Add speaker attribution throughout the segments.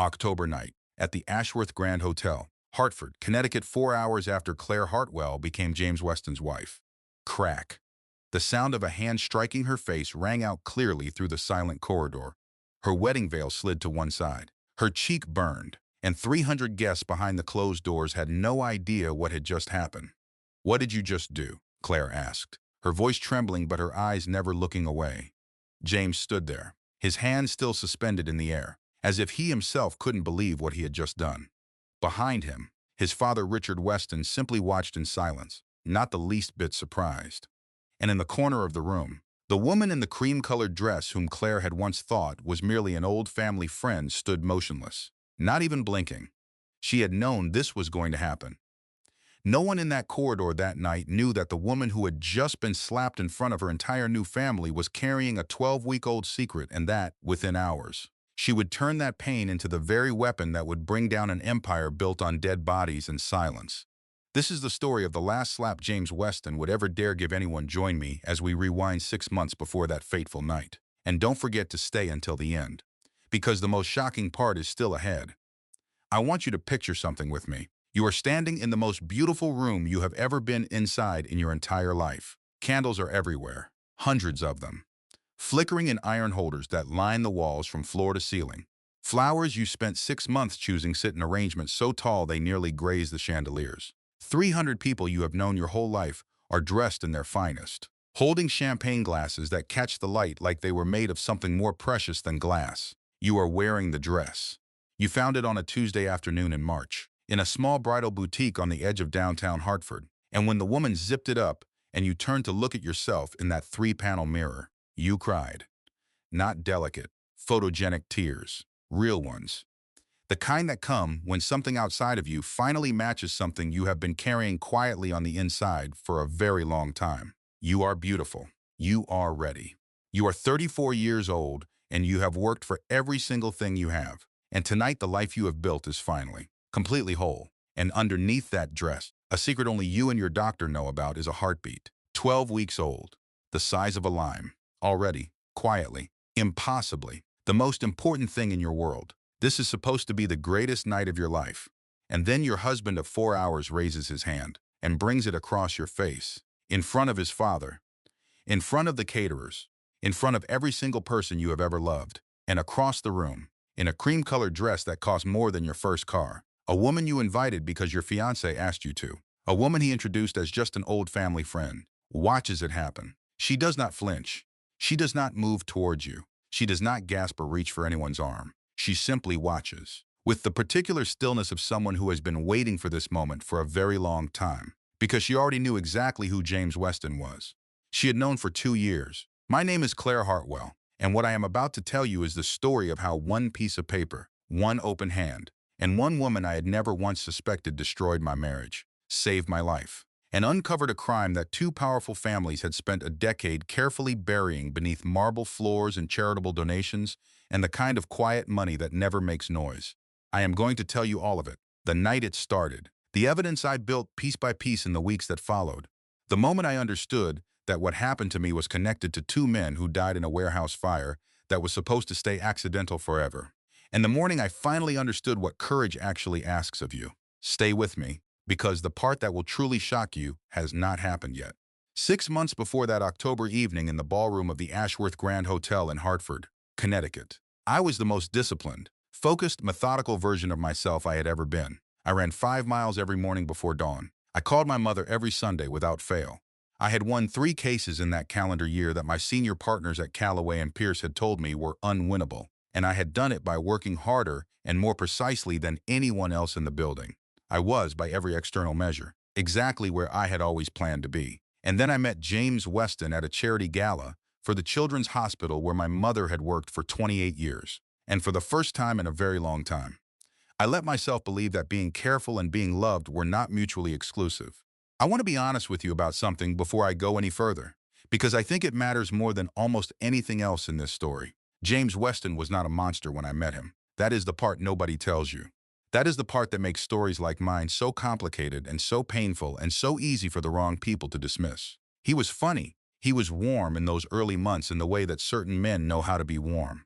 Speaker 1: October night, at the Ashworth Grand Hotel, Hartford, Connecticut, 4 hours after Claire Hartwell became James Weston's wife. Crack. The sound of a hand striking her face rang out clearly through the silent corridor. Her wedding veil slid to one side. Her cheek burned, and 300 guests behind the closed doors had no idea what had just happened. "What did you just do?" Claire asked, her voice trembling but her eyes never looking away. James stood there, his hands still suspended in the air, as if he himself couldn't believe what he had just done. Behind him, his father Richard Weston simply watched in silence, not the least bit surprised. And in the corner of the room, the woman in the cream-colored dress whom Claire had once thought was merely an old family friend stood motionless, not even blinking. She had known this was going to happen. No one in that corridor that night knew that the woman who had just been slapped in front of her entire new family was carrying a 12-week-old secret, and that, within hours, she would turn that pain into the very weapon that would bring down an empire built on dead bodies and silence. This is the story of the last slap James Weston would ever dare give anyone. Join me as we rewind 6 months before that fateful night. And don't forget to stay until the end, because the most shocking part is still ahead. I want you to picture something with me. You are standing in the most beautiful room you have ever been inside in your entire life. Candles are everywhere, hundreds of them, flickering in iron holders that line the walls from floor to ceiling. Flowers you spent 6 months choosing sit in arrangements so tall they nearly graze the chandeliers. 300 people you have known your whole life are dressed in their finest, holding champagne glasses that catch the light like they were made of something more precious than glass. You are wearing the dress. You found it on a Tuesday afternoon in March, in a small bridal boutique on the edge of downtown Hartford. And when the woman zipped it up and you turned to look at yourself in that 3-panel mirror, you cried. Not delicate, photogenic tears, real ones. The kind that come when something outside of you finally matches something you have been carrying quietly on the inside for a very long time. You are beautiful. You are ready. You are 34 years old and you have worked for every single thing you have. And tonight the life you have built is finally completely whole. And underneath that dress, a secret only you and your doctor know about is a heartbeat. 12 weeks old, the size of a lime, already, quietly, impossibly, the most important thing in your world. This is supposed to be the greatest night of your life. And then your husband of 4 hours raises his hand and brings it across your face, in front of his father, in front of the caterers, in front of every single person you have ever loved, and across the room, in a cream-colored dress that cost more than your first car. A woman you invited because your fiancé asked you to. A woman he introduced as just an old family friend. Watches it happen. She does not flinch. She does not move towards you. She does not gasp or reach for anyone's arm. She simply watches, with the particular stillness of someone who has been waiting for this moment for a very long time, because she already knew exactly who James Weston was. She had known for 2 years. My name is Claire Hartwell, and what I am about to tell you is the story of how one piece of paper, one open hand, and one woman I had never once suspected destroyed my marriage, saved my life, and uncovered a crime that 2 powerful families had spent a decade carefully burying beneath marble floors and charitable donations and the kind of quiet money that never makes noise. I am going to tell you all of it, the night it started, the evidence I built piece by piece in the weeks that followed, the moment I understood that what happened to me was connected to 2 men who died in a warehouse fire that was supposed to stay accidental forever. And the morning I finally understood what courage actually asks of you. Stay with me, because the part that will truly shock you has not happened yet. 6 months before that October evening in the ballroom of the Ashworth Grand Hotel in Hartford, Connecticut, I was the most disciplined, focused, methodical version of myself I had ever been. I ran 5 miles every morning before dawn. I called my mother every Sunday without fail. I had won 3 cases in that calendar year that my senior partners at Callaway and Pierce had told me were unwinnable, and I had done it by working harder and more precisely than anyone else in the building. I was, by every external measure, exactly where I had always planned to be. And then I met James Weston at a charity gala for the Children's Hospital where my mother had worked for 28 years, and for the first time in a very long time. I let myself believe that being careful and being loved were not mutually exclusive. I want to be honest with you about something before I go any further, because I think it matters more than almost anything else in this story. James Weston was not a monster when I met him. That is the part nobody tells you. That is the part that makes stories like mine so complicated and so painful and so easy for the wrong people to dismiss. He was funny. He was warm in those early months in the way that certain men know how to be warm.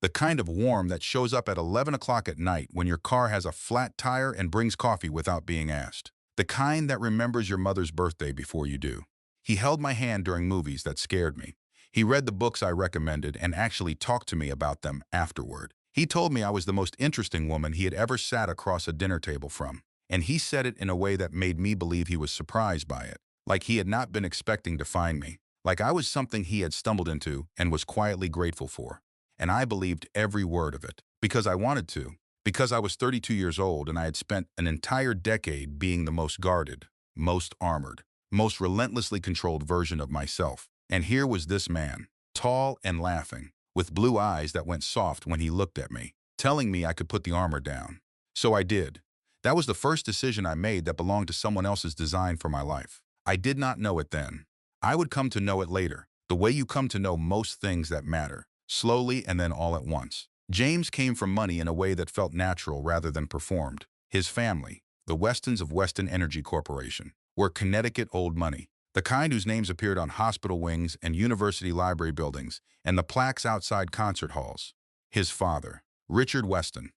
Speaker 1: The kind of warm that shows up at 11 o'clock at night when your car has a flat tire and brings coffee without being asked. The kind that remembers your mother's birthday before you do. He held my hand during movies that scared me. He read the books I recommended and actually talked to me about them afterward. He told me I was the most interesting woman he had ever sat across a dinner table from. And he said it in a way that made me believe he was surprised by it, like he had not been expecting to find me, like I was something he had stumbled into and was quietly grateful for. And I believed every word of it, because I wanted to, because I was 32 years old and I had spent an entire decade being the most guarded, most armored, most relentlessly controlled version of myself. And here was this man, tall and laughing, with blue eyes that went soft when he looked at me, telling me I could put the armor down. So I did. That was the first decision I made that belonged to someone else's design for my life. I did not know it then. I would come to know it later, the way you come to know most things that matter, slowly and then all at once. James came from money in a way that felt natural rather than performed. His family, the Westons of Weston Energy Corporation, were Connecticut old money, the kind whose names appeared on hospital wings and university library buildings and the plaques outside concert halls. His father, Richard Weston,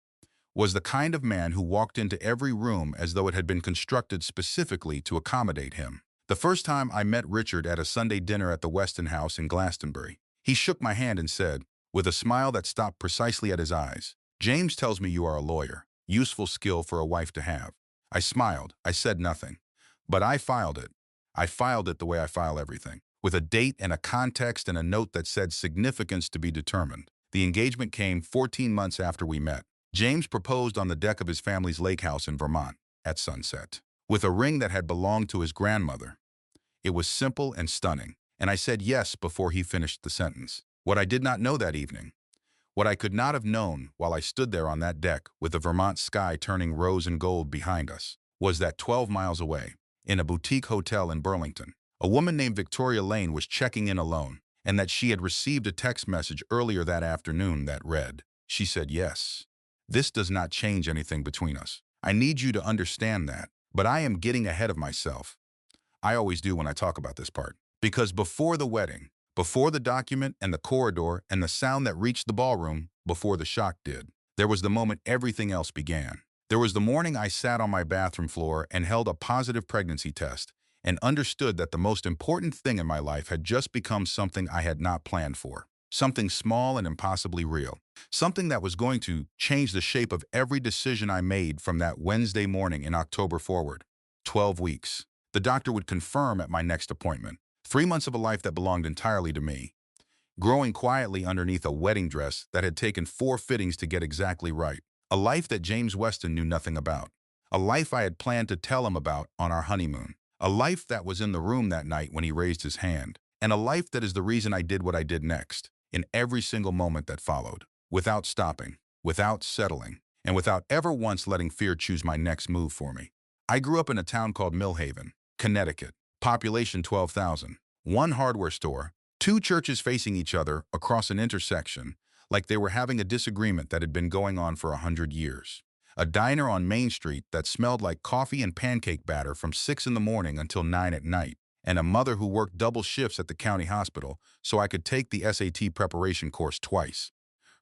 Speaker 1: was the kind of man who walked into every room as though it had been constructed specifically to accommodate him. The first time I met Richard at a Sunday dinner at the Weston House in Glastonbury, he shook my hand and said, with a smile that stopped precisely at his eyes, "James tells me you are a lawyer. Useful skill for a wife to have." I smiled. I said nothing. But I filed it. I filed it the way I file everything, with a date and a context and a note that said significance to be determined. The engagement came 14 months after we met. James proposed on the deck of his family's lake house in Vermont at sunset, with a ring that had belonged to his grandmother. It was simple and stunning, and I said yes before he finished the sentence. What I did not know that evening, what I could not have known while I stood there on that deck with the Vermont sky turning rose and gold behind us, was that 12 miles away, in a boutique hotel in Burlington, a woman named Victoria Lane was checking in alone, and that she had received a text message earlier that afternoon that read, she said yes. This does not change anything between us. I need you to understand that, but I am getting ahead of myself. I always do when I talk about this part. Because before the wedding, before the document and the corridor and the sound that reached the ballroom, before the shock did, there was the moment everything else began. There was the morning I sat on my bathroom floor and held a positive pregnancy test and understood that the most important thing in my life had just become something I had not planned for. Something small and impossibly real. Something that was going to change the shape of every decision I made from that Wednesday morning in October forward. 12 weeks. The doctor would confirm at my next appointment. 3 months of a life that belonged entirely to me. Growing quietly underneath a wedding dress that had taken 4 fittings to get exactly right. A life that James Weston knew nothing about. A life I had planned to tell him about on our honeymoon. A life that was in the room that night when he raised his hand. And a life that is the reason I did what I did next, in every single moment that followed. Without stopping, without settling, and without ever once letting fear choose my next move for me. I grew up in a town called Millhaven, Connecticut. Population 12,000. 1 hardware store, 2 churches facing each other across an intersection, like they were having a disagreement that had been going on for 100 years. A diner on Main Street that smelled like coffee and pancake batter from 6 in the morning until 9 at night. And a mother who worked double shifts at the county hospital so I could take the SAT preparation course twice.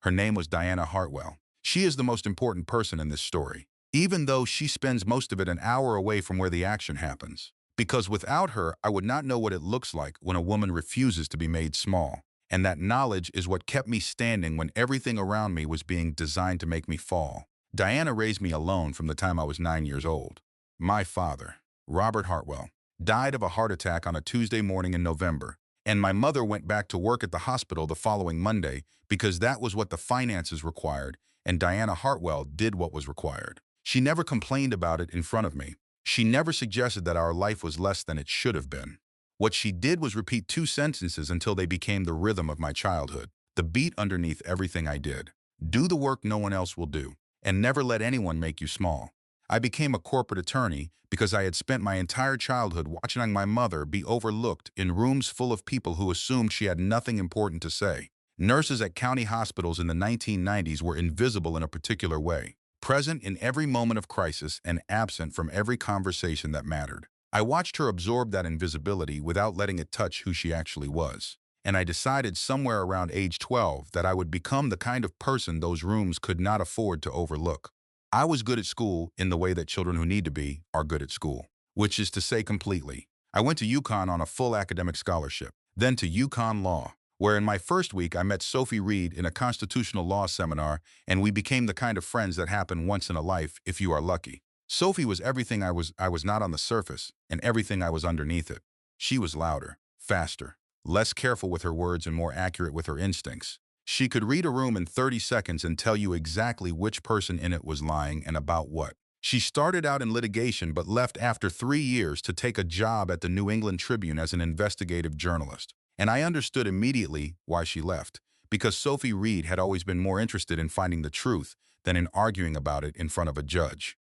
Speaker 1: Her name was Diana Hartwell. She is the most important person in this story, even though she spends most of it an hour away from where the action happens. Because without her, I would not know what it looks like when a woman refuses to be made small. And that knowledge is what kept me standing when everything around me was being designed to make me fall. Diana raised me alone from the time I was 9 years old. My father, Robert Hartwell, died of a heart attack on a Tuesday morning in November, and my mother went back to work at the hospital the following Monday because that was what the finances required, and Diana Hartwell did what was required. She never complained about it in front of me. She never suggested that our life was less than it should have been. What she did was repeat 2 sentences until they became the rhythm of my childhood, the beat underneath everything I did. Do the work no one else will do, and never let anyone make you small. I became a corporate attorney because I had spent my entire childhood watching my mother be overlooked in rooms full of people who assumed she had nothing important to say. Nurses at county hospitals in the 1990s were invisible in a particular way, present in every moment of crisis and absent from every conversation that mattered. I watched her absorb that invisibility without letting it touch who she actually was. and I decided somewhere around age 12 that I would become the kind of person those rooms could not afford to overlook. I was good at school in the way that children who need to be are good at school, which is to say completely. I went to UConn on a full academic scholarship, then to UConn Law, where in my first week I met Sophie Reed in a constitutional law seminar, and we became the kind of friends that happen once in a life if you are lucky. Sophie was everything I was not on the surface, and everything I was underneath it. She was louder, faster, less careful with her words and more accurate with her instincts. She could read a room in 30 seconds and tell you exactly which person in it was lying and about what. She started out in litigation but left after 3 years to take a job at the New England Tribune as an investigative journalist. And I understood immediately why she left, because Sophie Reed had always been more interested in finding the truth than in arguing about it in front of a judge.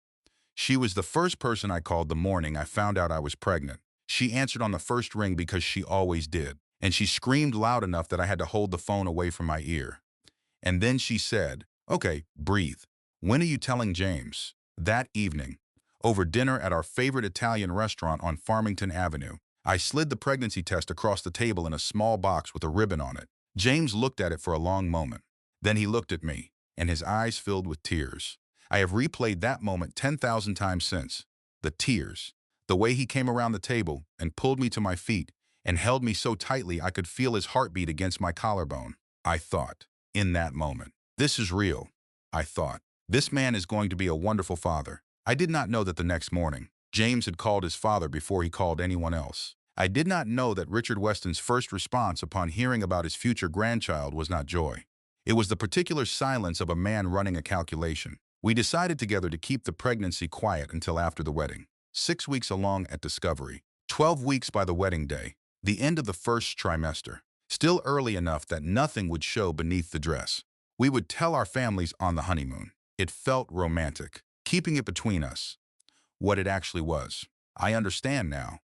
Speaker 1: She was the first person I called the morning I found out I was pregnant. She answered on the first ring because she always did, and she screamed loud enough that I had to hold the phone away from my ear. And then she said, "Okay, breathe. When are you telling James?" That evening, over dinner at our favorite Italian restaurant on Farmington Avenue, I slid the pregnancy test across the table in a small box with a ribbon on it. James looked at it for a long moment. Then he looked at me, and his eyes filled with tears. I have replayed that moment 10,000 times since. The tears. The way he came around the table and pulled me to my feet and held me so tightly I could feel his heartbeat against my collarbone. I thought, in that moment, this is real. I thought, this man is going to be a wonderful father. I did not know that the next morning, James had called his father before he called anyone else. I did not know that Richard Weston's first response upon hearing about his future grandchild was not joy. It was the particular silence of a man running a calculation. We decided together to keep the pregnancy quiet until after the wedding. 6 weeks along at discovery, 12 weeks by the wedding day, the end of the first trimester. Still early enough that nothing would show beneath the dress. We would tell our families on the honeymoon. It felt romantic, keeping it between us. What it actually was, I understand now,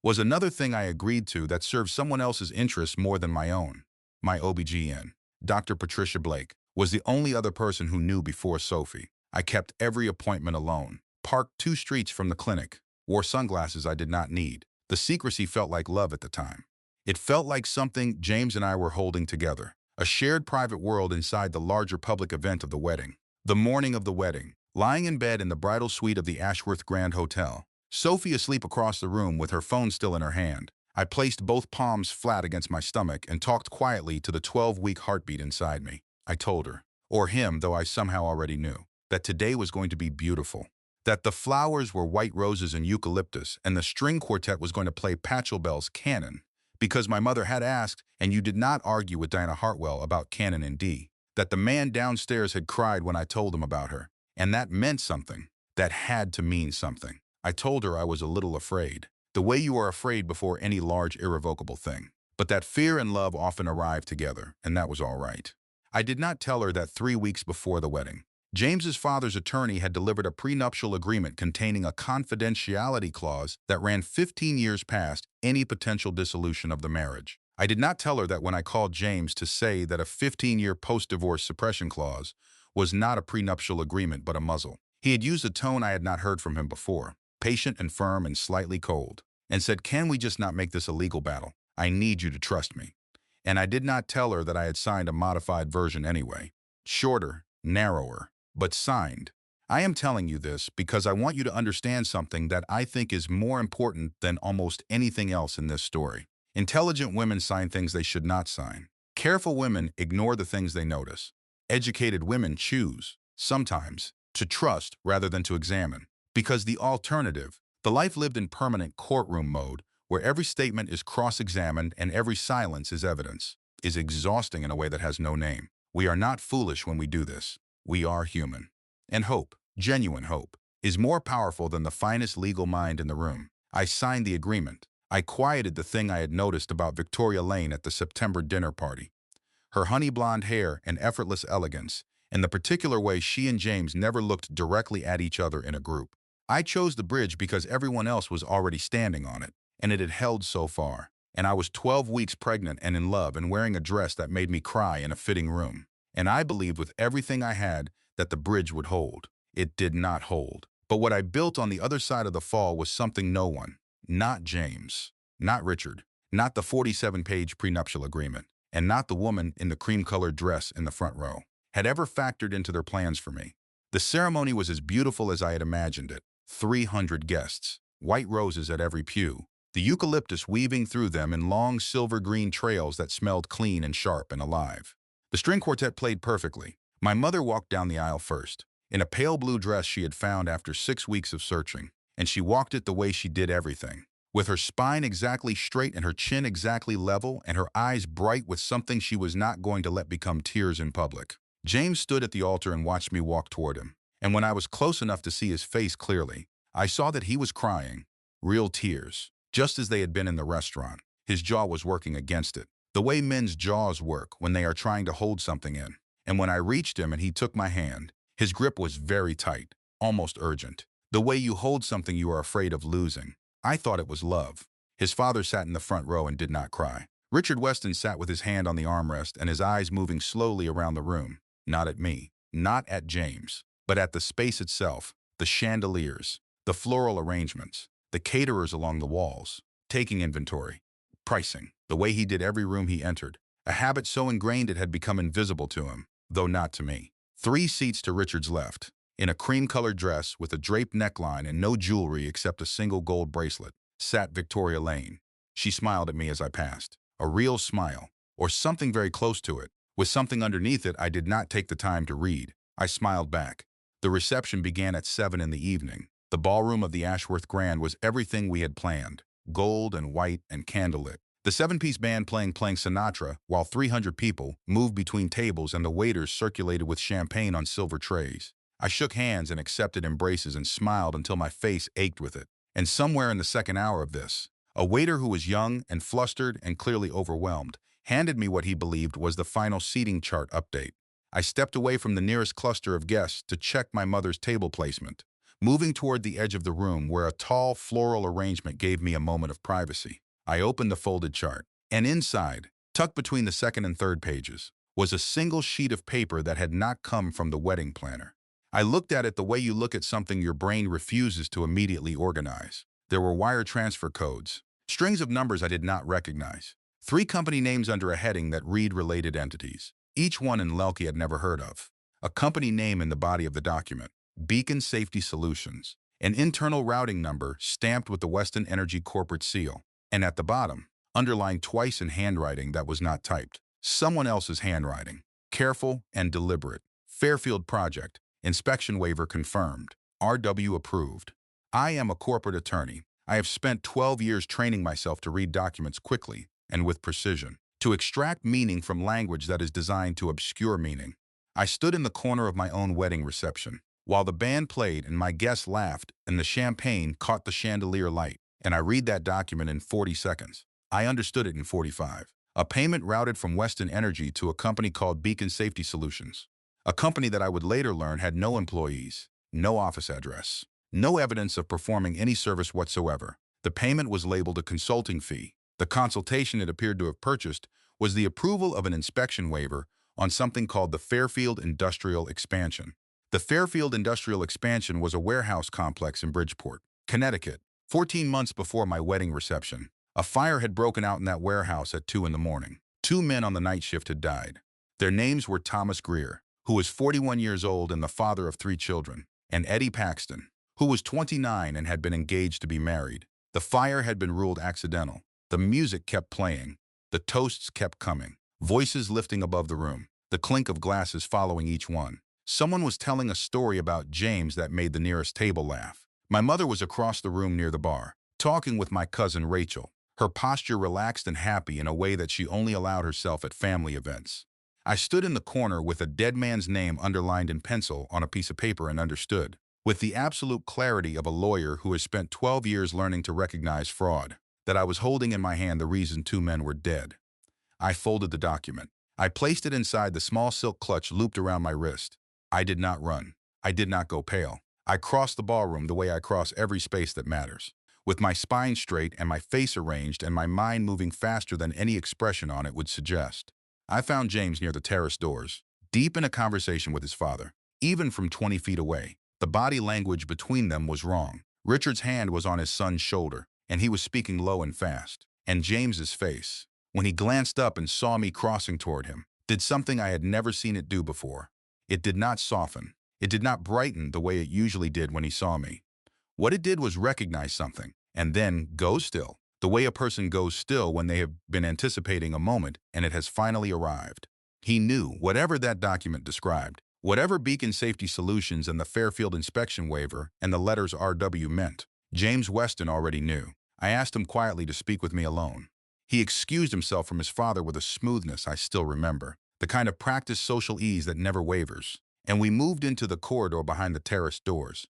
Speaker 1: was another thing I agreed to that served someone else's interests more than my own. My OBGYN, Dr. Patricia Blake, was the only other person who knew before Sophie. I kept every appointment alone, parked 2 streets from the clinic, wore sunglasses I did not need. The secrecy felt like love at the time. It felt like something James and I were holding together, a shared private world inside the larger public event of the wedding. The morning of the wedding, lying in bed in the bridal suite of the Ashworth Grand Hotel, Sophie asleep across the room with her phone still in her hand. I placed both palms flat against my stomach and talked quietly to the 12-week heartbeat inside me. I told her, or him, though I somehow already knew, that today was going to be beautiful. That the flowers were white roses and eucalyptus, and the string quartet was going to play Pachelbel's Canon, because my mother had asked, and you did not argue with Diana Hartwell about Canon in D. That the man downstairs had cried when I told him about her, and that meant something. That had to mean something. I told her I was a little afraid, the way you are afraid before any large irrevocable thing. But that fear and love often arrive together, and that was all right. I did not tell her that 3 weeks before the wedding, James's father's attorney had delivered a prenuptial agreement containing a confidentiality clause that ran 15 years past any potential dissolution of the marriage. I did not tell her that when I called James to say that a 15-year post-divorce suppression clause was not a prenuptial agreement but a muzzle. He had used a tone I had not heard from him before, patient and firm and slightly cold, and said, "Can we just not make this a legal battle? I need you to trust me." And I did not tell her that I had signed a modified version anyway. Shorter, narrower, but signed. I am telling you this because I want you to understand something that I think is more important than almost anything else in this story. Intelligent women sign things they should not sign. Careful women ignore the things they notice. Educated women choose, sometimes, to trust rather than to examine. Because the alternative, the life lived in permanent courtroom mode, where every statement is cross-examined and every silence is evidence, is exhausting in a way that has no name. We are not foolish when we do this. We are human. And hope, genuine hope, is more powerful than the finest legal mind in the room. I signed the agreement. I quieted the thing I had noticed about Victoria Lane at the September dinner party. Her honey blonde hair and effortless elegance, and the particular way she and James never looked directly at each other in a group. I chose the bridge because everyone else was already standing on it, and it had held so far. And I was 12 weeks pregnant and in love and wearing a dress that made me cry in a fitting room. And I believed with everything I had that the bridge would hold. It did not hold. But what I built on the other side of the fall was something no one, not James, not Richard, not the 47-page prenuptial agreement, and not the woman in the cream-colored dress in the front row, had ever factored into their plans for me. The ceremony was as beautiful as I had imagined it. 300 guests, white roses at every pew, the eucalyptus weaving through them in long silver-green trails that smelled clean and sharp and alive. The string quartet played perfectly. My mother walked down the aisle first, in a pale blue dress she had found after 6 weeks of searching, and she walked it the way she did everything, with her spine exactly straight and her chin exactly level and her eyes bright with something she was not going to let become tears in public. James stood at the altar and watched me walk toward him, and when I was close enough to see his face clearly, I saw that he was crying, real tears, just as they had been in the restaurant. His jaw was working against it, the way men's jaws work when they are trying to hold something in. And when I reached him and he took my hand, his grip was very tight, almost urgent, the way you hold something you are afraid of losing. I thought it was love. His father sat in the front row and did not cry. Richard Weston sat with his hand on the armrest and his eyes moving slowly around the room, not at me, not at James, but at the space itself, the chandeliers, the floral arrangements, the caterers along the walls, taking inventory, pricing, the way he did every room he entered, a habit so ingrained it had become invisible to him, though not to me. 3 seats to Richard's left, in a cream-colored dress with a draped neckline and no jewelry except a single gold bracelet, sat Victoria Lane. She smiled at me as I passed, a real smile, or something very close to it, with something underneath it I did not take the time to read. I smiled back. The reception began at 7 in the evening. The ballroom of the Ashworth Grand was everything we had planned, gold and white and candlelit. The 7-piece band playing Sinatra, while 300 people moved between tables and the waiters circulated with champagne on silver trays. I shook hands and accepted embraces and smiled until my face ached with it. And somewhere in the second hour of this, a waiter who was young and flustered and clearly overwhelmed handed me what he believed was the final seating chart update. I stepped away from the nearest cluster of guests to check my mother's table placement, moving toward the edge of the room where a tall floral arrangement gave me a moment of privacy. I opened the folded chart, and inside, tucked between the second and third pages, was a single sheet of paper that had not come from the wedding planner. I looked at it the way you look at something your brain refuses to immediately organize. There were wire transfer codes, strings of numbers I did not recognize, 3 company names under a heading that read related entities, each one in Lelke had never heard of, a company name in the body of the document, Beacon Safety Solutions, an internal routing number stamped with the Weston Energy corporate seal, and at the bottom, underlined twice in handwriting that was not typed, someone else's handwriting, careful and deliberate. Fairfield Project, inspection waiver confirmed, RW approved. I am a corporate attorney. I have spent 12 years training myself to read documents quickly and with precision, to extract meaning from language that is designed to obscure meaning. I stood in the corner of my own wedding reception, while the band played and my guests laughed and the champagne caught the chandelier light, and I read that document in 40 seconds. I understood it in 45. A payment routed from Weston Energy to a company called Beacon Safety Solutions, a company that I would later learn had no employees, no office address, no evidence of performing any service whatsoever. The payment was labeled a consulting fee. The consultation it appeared to have purchased was the approval of an inspection waiver on something called the Fairfield Industrial Expansion. The Fairfield Industrial Expansion was a warehouse complex in Bridgeport, Connecticut. 14 months before my wedding reception, a fire had broken out in that warehouse at 2 in the morning. 2 men on the night shift had died. Their names were Thomas Greer, who was 41 years old and the father of 3 children, and Eddie Paxton, who was 29 and had been engaged to be married. The fire had been ruled accidental. The music kept playing. The toasts kept coming, voices lifting above the room, the clink of glasses following each one. Someone was telling a story about James that made the nearest table laugh. My mother was across the room near the bar, talking with my cousin Rachel, her posture relaxed and happy in a way that she only allowed herself at family events. I stood in the corner with a dead man's name underlined in pencil on a piece of paper and understood, with the absolute clarity of a lawyer who has spent 12 years learning to recognize fraud, that I was holding in my hand the reason 2 men were dead. I folded the document. I placed it inside the small silk clutch looped around my wrist. I did not run. I did not go pale. I crossed the ballroom the way I cross every space that matters, with my spine straight and my face arranged and my mind moving faster than any expression on it would suggest. I found James near the terrace doors, deep in a conversation with his father, even from 20 feet away. The body language between them was wrong. Richard's hand was on his son's shoulder, and he was speaking low and fast. And James's face, when he glanced up and saw me crossing toward him, did something I had never seen it do before. It did not soften. It did not brighten the way it usually did when he saw me. What it did was recognize something, and then go still, the way a person goes still when they have been anticipating a moment and it has finally arrived. He knew whatever that document described, whatever Beacon Safety Solutions and the Fairfield inspection waiver and the letters RW meant, James Weston already knew. I asked him quietly to speak with me alone. He excused himself from his father with a smoothness I still remember, the kind of practiced social ease that never wavers. And we moved into the corridor behind the terrace doors.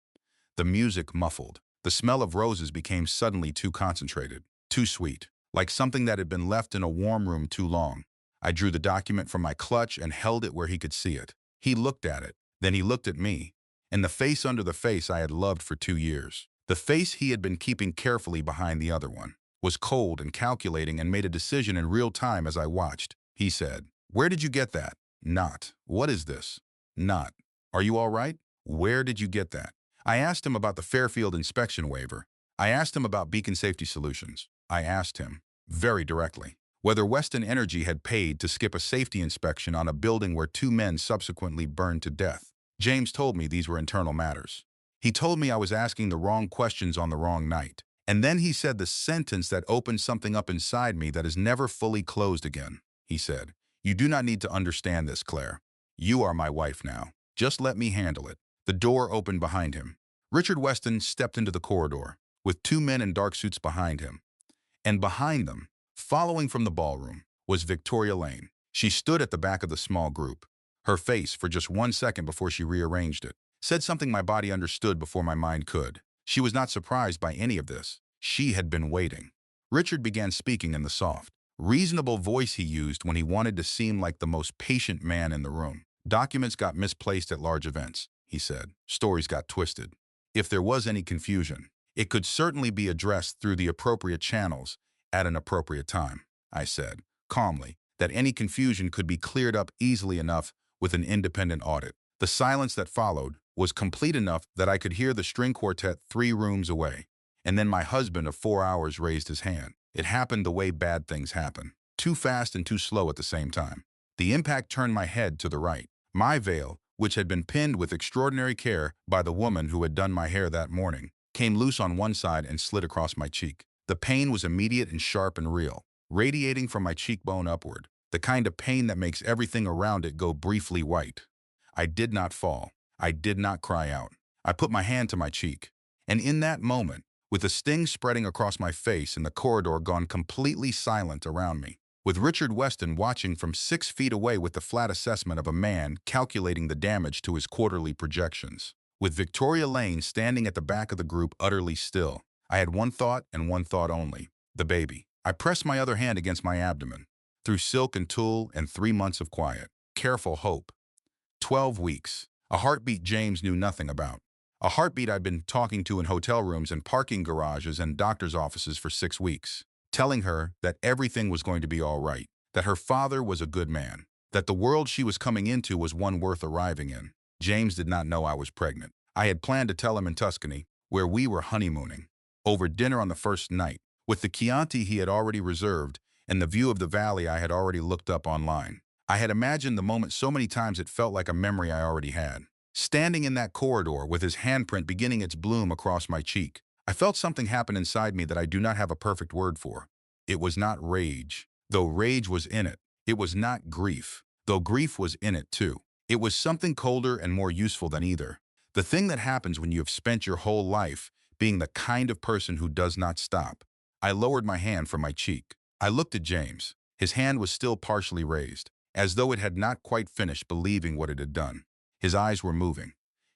Speaker 1: The music muffled. The smell of roses became suddenly too concentrated, too sweet, like something that had been left in a warm room too long. I drew the document from my clutch and held it where he could see it. He looked at it. Then he looked at me. And the face under the face I had loved for 2 years, the face he had been keeping carefully behind the other one, was cold and calculating and made a decision in real time as I watched. He said, "Where did you get that?" Not, "What is this?" Not, "Are you all right?" Where did you get that? I asked him about the Fairfield inspection waiver. I asked him about Beacon Safety Solutions. I asked him, very directly, whether Weston Energy had paid to skip a safety inspection on a building where 2 men subsequently burned to death. James told me these were internal matters. He told me I was asking the wrong questions on the wrong night. And then he said the sentence that opened something up inside me that is never fully closed again. He said, "You do not need to understand this, Claire. You are my wife now. Just let me handle it." The door opened behind him. Richard Weston stepped into the corridor, with 2 men in dark suits behind him. And behind them, following from the ballroom, was Victoria Lane. She stood at the back of the small group. Her face, for just 1 second before she rearranged it, said something my body understood before my mind could. She was not surprised by any of this. She had been waiting. Richard began speaking in the soft, reasonable voice he used when he wanted to seem like the most patient man in the room. "Documents got misplaced at large events," he said. "Stories got twisted. If there was any confusion, it could certainly be addressed through the appropriate channels at an appropriate time." I said, calmly, that any confusion could be cleared up easily enough with an independent audit. The silence that followed was complete enough that I could hear the string quartet 3 rooms away. And then my husband of 4 hours raised his hand. It happened the way bad things happen, too fast and too slow at the same time. The impact turned my head to the right. My veil, which had been pinned with extraordinary care by the woman who had done my hair that morning, came loose on one side and slid across my cheek. The pain was immediate and sharp and real, radiating from my cheekbone upward, the kind of pain that makes everything around it go briefly white. I did not fall. I did not cry out. I put my hand to my cheek. And in that moment, with the sting spreading across my face and the corridor gone completely silent around me, with Richard Weston watching from 6 feet away with the flat assessment of a man calculating the damage to his quarterly projections, with Victoria Lane standing at the back of the group utterly still, I had one thought and one thought only: the baby. I pressed my other hand against my abdomen. Through silk and tulle and 3 months of quiet, careful hope. 12 weeks. A heartbeat James knew nothing about. A heartbeat I'd been talking to in hotel rooms and parking garages and doctor's offices for 6 weeks, telling her that everything was going to be all right, that her father was a good man, that the world she was coming into was one worth arriving in. James did not know I was pregnant. I had planned to tell him in Tuscany, where we were honeymooning, over dinner on the first night, with the Chianti he had already reserved and the view of the valley I had already looked up online. I had imagined the moment so many times it felt like a memory I already had. Standing in that corridor with his handprint beginning its bloom across my cheek, I felt something happen inside me that I do not have a perfect word for. It was not rage, though rage was in it. It was not grief, though grief was in it too. It was something colder and more useful than either. The thing that happens when you have spent your whole life being the kind of person who does not stop. I lowered my hand from my cheek. I looked at James. His hand was still partially raised, as though it had not quite finished believing what it had done. His eyes were moving,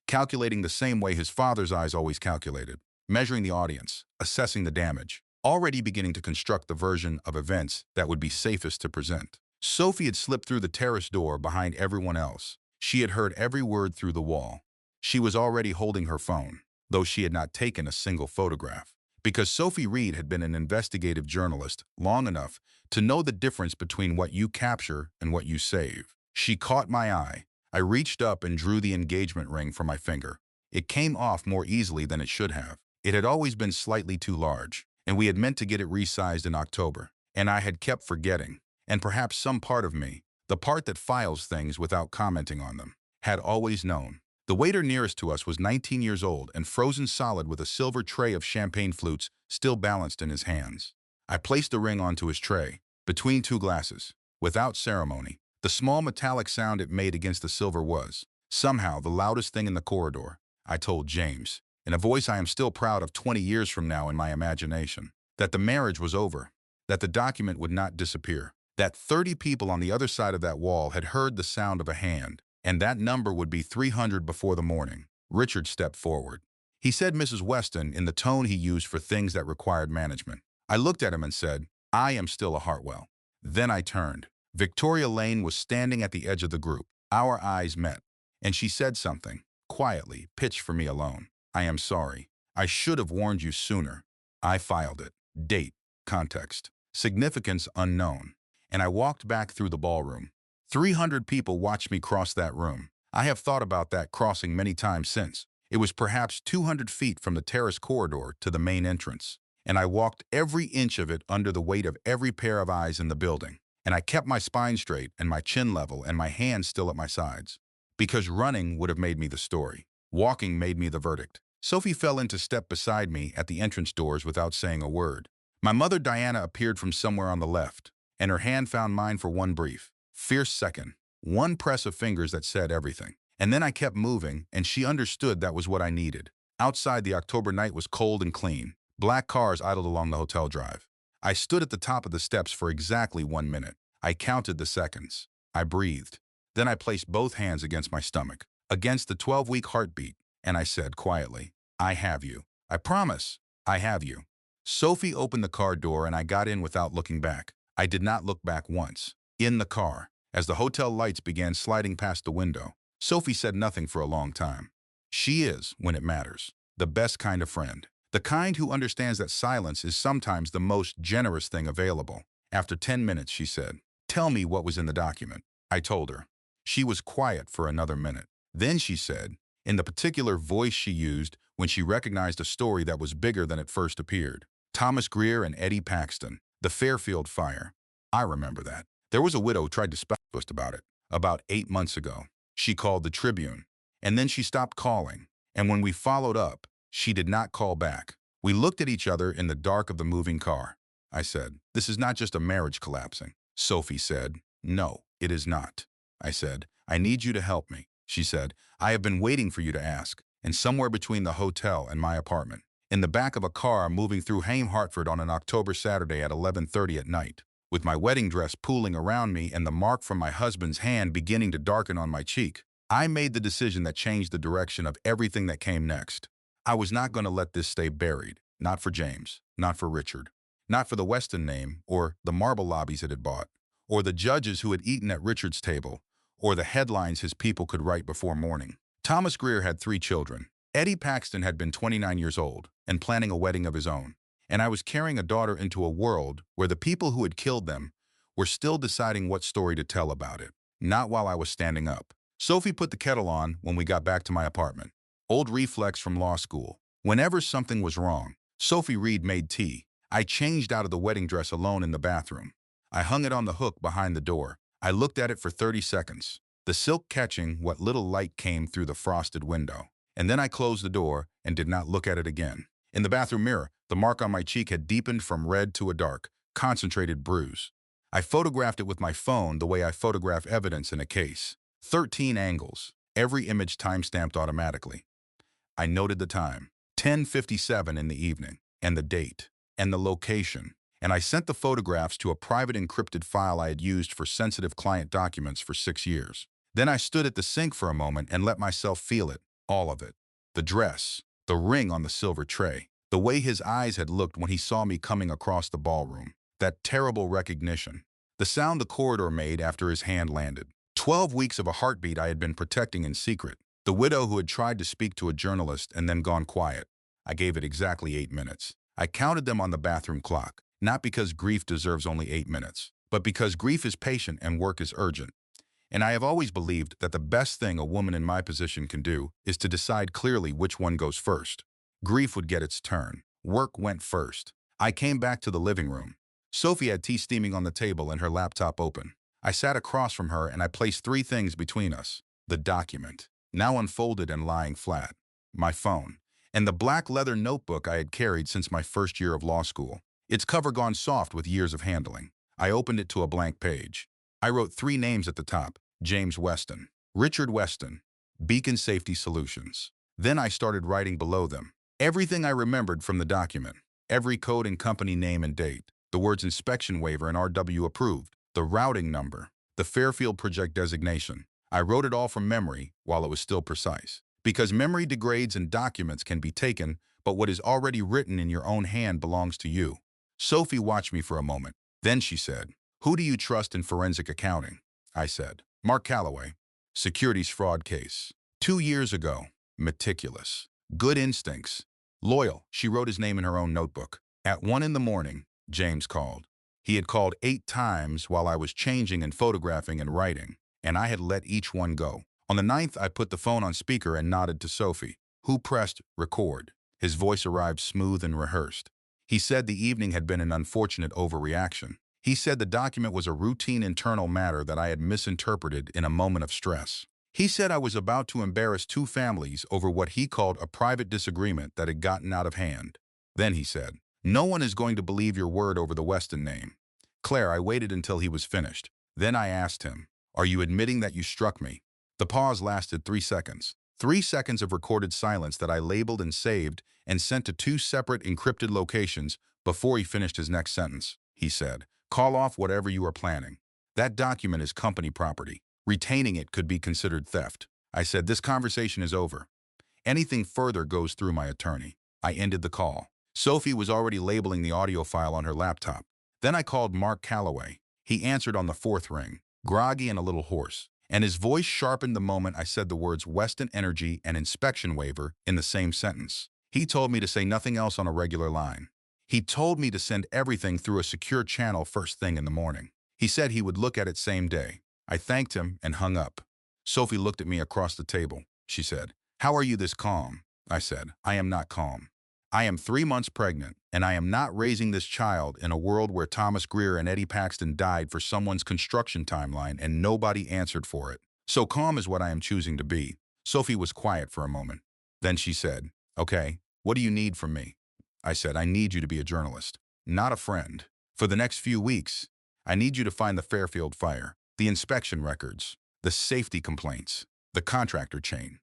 Speaker 1: calculating the same way his father's eyes always calculated, measuring the audience, assessing the damage, already beginning to construct the version of events that would be safest to present. Sophie had slipped through the terrace door behind everyone else. She had heard every word through the wall. She was already holding her phone, though she had not taken a single photograph, because Sophie Reed had been an investigative journalist long enough to know the difference between what you capture and what you save. She caught my eye. I reached up and drew the engagement ring from my finger. It came off more easily than it should have. It had always been slightly too large, and we had meant to get it resized in October. And I had kept forgetting. And perhaps some part of me, the part that files things without commenting on them, had always known. The waiter nearest to us was 19 years old and frozen solid with a silver tray of champagne flutes still balanced in his hands. I placed the ring onto his tray, between two glasses, without ceremony. The small metallic sound it made against the silver was, somehow, the loudest thing in the corridor. I told James, in a voice I am still proud of 20 years from now in my imagination, that the marriage was over, that the document would not disappear, that 30 people on the other side of that wall had heard the sound of a hand, and that number would be 300 before the morning. Richard stepped forward. He said Mrs. Weston in the tone he used for things that required management. I looked at him and said, I am still a Hartwell. Then I turned. Victoria Lane was standing at the edge of the group. Our eyes met, and she said something, quietly, pitched for me alone. I am sorry. I should have warned you sooner. I filed it. Date, context, significance unknown. And I walked back through the ballroom. 300 people watched me cross that room. I have thought about that crossing many times since. It was perhaps 200 feet from the terrace corridor to the main entrance, and I walked every inch of it under the weight of every pair of eyes in the building. And I kept my spine straight and my chin level and my hands still at my sides. Because running would have made me the story. Walking made me the verdict. Sophie fell into step beside me at the entrance doors without saying a word. My mother Diana appeared from somewhere on the left, and her hand found mine for one brief, fierce second. One press of fingers that said everything. And then I kept moving, and she understood that was what I needed. Outside, the October night was cold and clean. Black cars idled along the hotel drive. I stood at the top of the steps for exactly 1 minute. I counted the seconds. I breathed. Then I placed both hands against my stomach, against the 12-week heartbeat, and I said quietly, I have you. I promise, I have you. Sophie opened the car door and I got in without looking back. I did not look back once. In the car, as the hotel lights began sliding past the window, Sophie said nothing for a long time. She is, when it matters, the best kind of friend. The kind who understands that silence is sometimes the most generous thing available. After 10 minutes, she said, tell me what was in the document. I told her. She was quiet for another minute. Then she said, in the particular voice she used when she recognized a story that was bigger than it first appeared. Thomas Greer and Eddie Paxton, the Fairfield fire. I remember that. There was a widow who tried to speak to us about it, about 8 months ago. She called the Tribune, and then she stopped calling. And when we followed up, she did not call back. We looked at each other in the dark of the moving car. I said, this is not just a marriage collapsing. Sophie said, no, it is not. I said, I need you to help me. She said, I have been waiting for you to ask, and somewhere between the hotel and my apartment, in the back of a car moving through Haim Hartford on an October Saturday at 11:30 at night, with my wedding dress pooling around me and the mark from my husband's hand beginning to darken on my cheek, I made the decision that changed the direction of everything that came next. I was not going to let this stay buried, not for James, not for Richard, not for the Weston name, or the marble lobbies it had bought, or the judges who had eaten at Richard's table, or the headlines his people could write before morning. Thomas Greer had 3 children. Eddie Paxton had been 29 years old and planning a wedding of his own, and I was carrying a daughter into a world where the people who had killed them were still deciding what story to tell about it, not while I was standing up. Sophie put the kettle on when we got back to my apartment. Old reflex from law school. Whenever something was wrong, Sophie Reed made tea. I changed out of the wedding dress alone in the bathroom. I hung it on the hook behind the door. I looked at it for 30 seconds, the silk catching what little light came through the frosted window. And then I closed the door and did not look at it again. In the bathroom mirror, the mark on my cheek had deepened from red to a dark, concentrated bruise. I photographed it with my phone the way I photograph evidence in a case. 13 angles, every image time-stamped automatically. I noted the time, 10:57 in the evening, and the date, and the location, and I sent the photographs to a private encrypted file I had used for sensitive client documents for 6 years. Then I stood at the sink for a moment and let myself feel it, all of it. The dress, the ring on the silver tray, the way his eyes had looked when he saw me coming across the ballroom, that terrible recognition, the sound the corridor made after his hand landed. 12 weeks of a heartbeat I had been protecting in secret. The widow who had tried to speak to a journalist and then gone quiet. I gave it exactly 8 minutes. I counted them on the bathroom clock, not because grief deserves only 8 minutes, but because grief is patient and work is urgent. And I have always believed that the best thing a woman in my position can do is to decide clearly which one goes first. Grief would get its turn. Work went first. I came back to the living room. Sophie had tea steaming on the table and her laptop open. I sat across from her and I placed three things between us. The document, now unfolded and lying flat, my phone, and the black leather notebook I had carried since my first year of law school. Its cover gone soft with years of handling. I opened it to a blank page. I wrote three names at the top: James Weston, Richard Weston, Beacon Safety Solutions. Then I started writing below them everything I remembered from the document. Every code and company name and date, the words inspection waiver and RW approved, the routing number, the Fairfield project designation. I wrote it all from memory while it was still precise. Because memory degrades and documents can be taken, but what is already written in your own hand belongs to you. Sophie watched me for a moment. Then she said, "Who do you trust in forensic accounting?" I said, "Mark Calloway. Securities fraud case. 2 years ago. Meticulous. Good instincts. Loyal." She wrote his name in her own notebook. At 1 in the morning, James called. He had called 8 times while I was changing and photographing and writing, and I had let each one go. On the 9th, I put the phone on speaker and nodded to Sophie, who pressed record. His voice arrived smooth and rehearsed. He said the evening had been an unfortunate overreaction. He said the document was a routine internal matter that I had misinterpreted in a moment of stress. He said I was about to embarrass 2 families over what he called a private disagreement that had gotten out of hand. Then he said, "No one is going to believe your word over the Weston name." Claire, I waited until he was finished. Then I asked him, "Are you admitting that you struck me?" The pause lasted 3 seconds. 3 seconds of recorded silence that I labeled and saved and sent to 2 separate encrypted locations before he finished his next sentence. He said, "Call off whatever you are planning. That document is company property. Retaining it could be considered theft." I said, "This conversation is over. Anything further goes through my attorney." I ended the call. Sophie was already labeling the audio file on her laptop. Then I called Mark Calloway. He answered on the 4th ring, groggy and a little hoarse, and his voice sharpened the moment I said the words Weston Energy and inspection waiver in the same sentence. He told me to say nothing else on a regular line. He told me to send everything through a secure channel first thing in the morning. He said he would look at it same day. I thanked him and hung up. Sophie looked at me across the table. She said, "How are you this calm?" I said, "I am not calm. I am 3 months pregnant, and I am not raising this child in a world where Thomas Greer and Eddie Paxton died for someone's construction timeline and nobody answered for it. So calm is what I am choosing to be." Sophie was quiet for a moment. Then she said, "Okay, what do you need from me?" I said, "I need you to be a journalist, not a friend. For the next few weeks, I need you to find the Fairfield fire, the inspection records, the safety complaints, the contractor chain.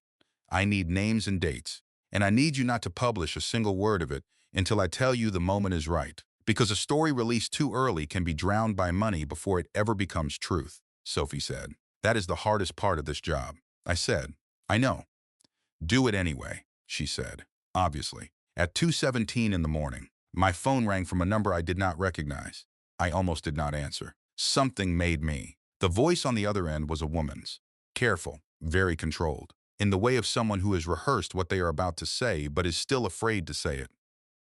Speaker 1: I need names and dates, and I need you not to publish a single word of it until I tell you the moment is right, because a story released too early can be drowned by money before it ever becomes truth." Sophie said, "That is the hardest part of this job." I said, "I know." "Do it anyway," she said, obviously. At 2:17 in the morning, my phone rang from a number I did not recognize. I almost did not answer. Something made me. The voice on the other end was a woman's. Careful, very controlled, in the way of someone who has rehearsed what they are about to say but is still afraid to say it.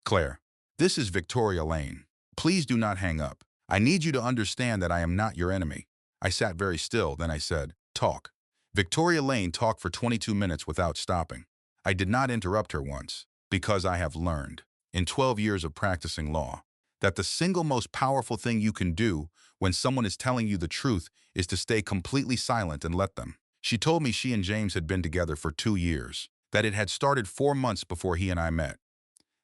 Speaker 1: "Claire, this is Victoria Lane. Please do not hang up. I need you to understand that I am not your enemy." I sat very still, then I said, "Talk." Victoria Lane talked for 22 minutes without stopping. I did not interrupt her once, because I have learned, in 12 years of practicing law, that the single most powerful thing you can do when someone is telling you the truth is to stay completely silent and let them. She told me she and James had been together for 2 years, that it had started 4 months before he and I met,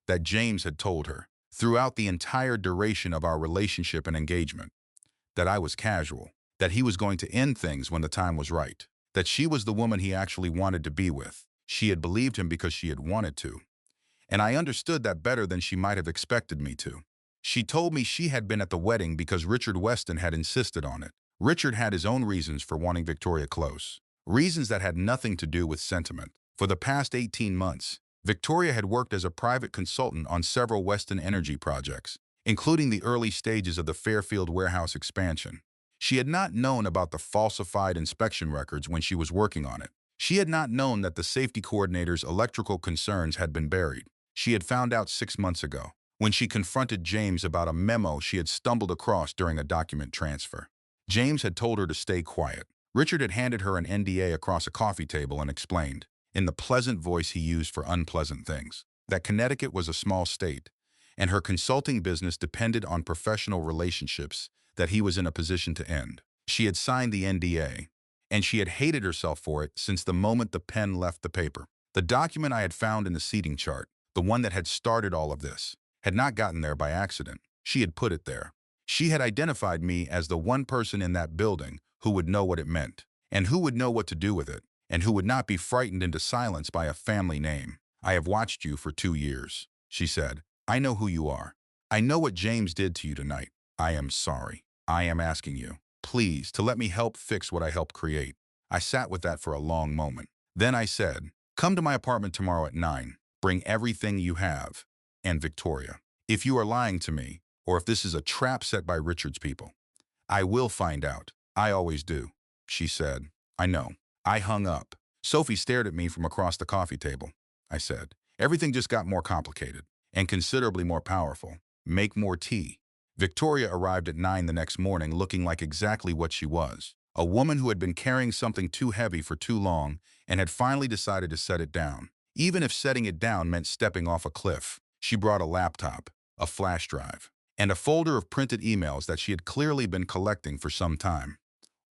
Speaker 1: that James had told her, throughout the entire duration of our relationship and engagement, that I was casual, that he was going to end things when the time was right, that she was the woman he actually wanted to be with. She had believed him because she had wanted to, and I understood that better than she might have expected me to. She told me she had been at the wedding because Richard Weston had insisted on it. Richard had his own reasons for wanting Victoria close, reasons that had nothing to do with sentiment. For the past 18 months, Victoria had worked as a private consultant on several Weston Energy projects, including the early stages of the Fairfield warehouse expansion. She had not known about the falsified inspection records when she was working on it. She had not known that the safety coordinator's electrical concerns had been buried. She had found out 6 months ago, when she confronted James about a memo she had stumbled across during a document transfer. James had told her to stay quiet. Richard had handed her an NDA across a coffee table and explained, in the pleasant voice he used for unpleasant things, that Connecticut was a small state, and her consulting business depended on professional relationships that he was in a position to end. She had signed the NDA, and she had hated herself for it since the moment the pen left the paper. The document I had found in the seating chart, the one that had started all of this, had not gotten there by accident. She had put it there. She had identified me as the one person in that building who would know what it meant, and who would know what to do with it, and who would not be frightened into silence by a family name. "I have watched you for 2 years," she said. "I know who you are. I know what James did to you tonight. I am sorry. I am asking you, please, to let me help fix what I helped create." I sat with that for a long moment. Then I said, "Come to my apartment tomorrow at 9. Bring everything you have. And Victoria. If you are lying to me, or if this is a trap set by Richard's people, I will find out. I always do," she said. "I know." I hung up. Sophie stared at me from across the coffee table. I said, "Everything just got more complicated, and considerably more powerful. Make more tea." Victoria arrived at 9 the next morning looking like exactly what she was. A woman who had been carrying something too heavy for too long and had finally decided to set it down. Even if setting it down meant stepping off a cliff. She brought a laptop, a flash drive, and a folder of printed emails that she had clearly been collecting for some time,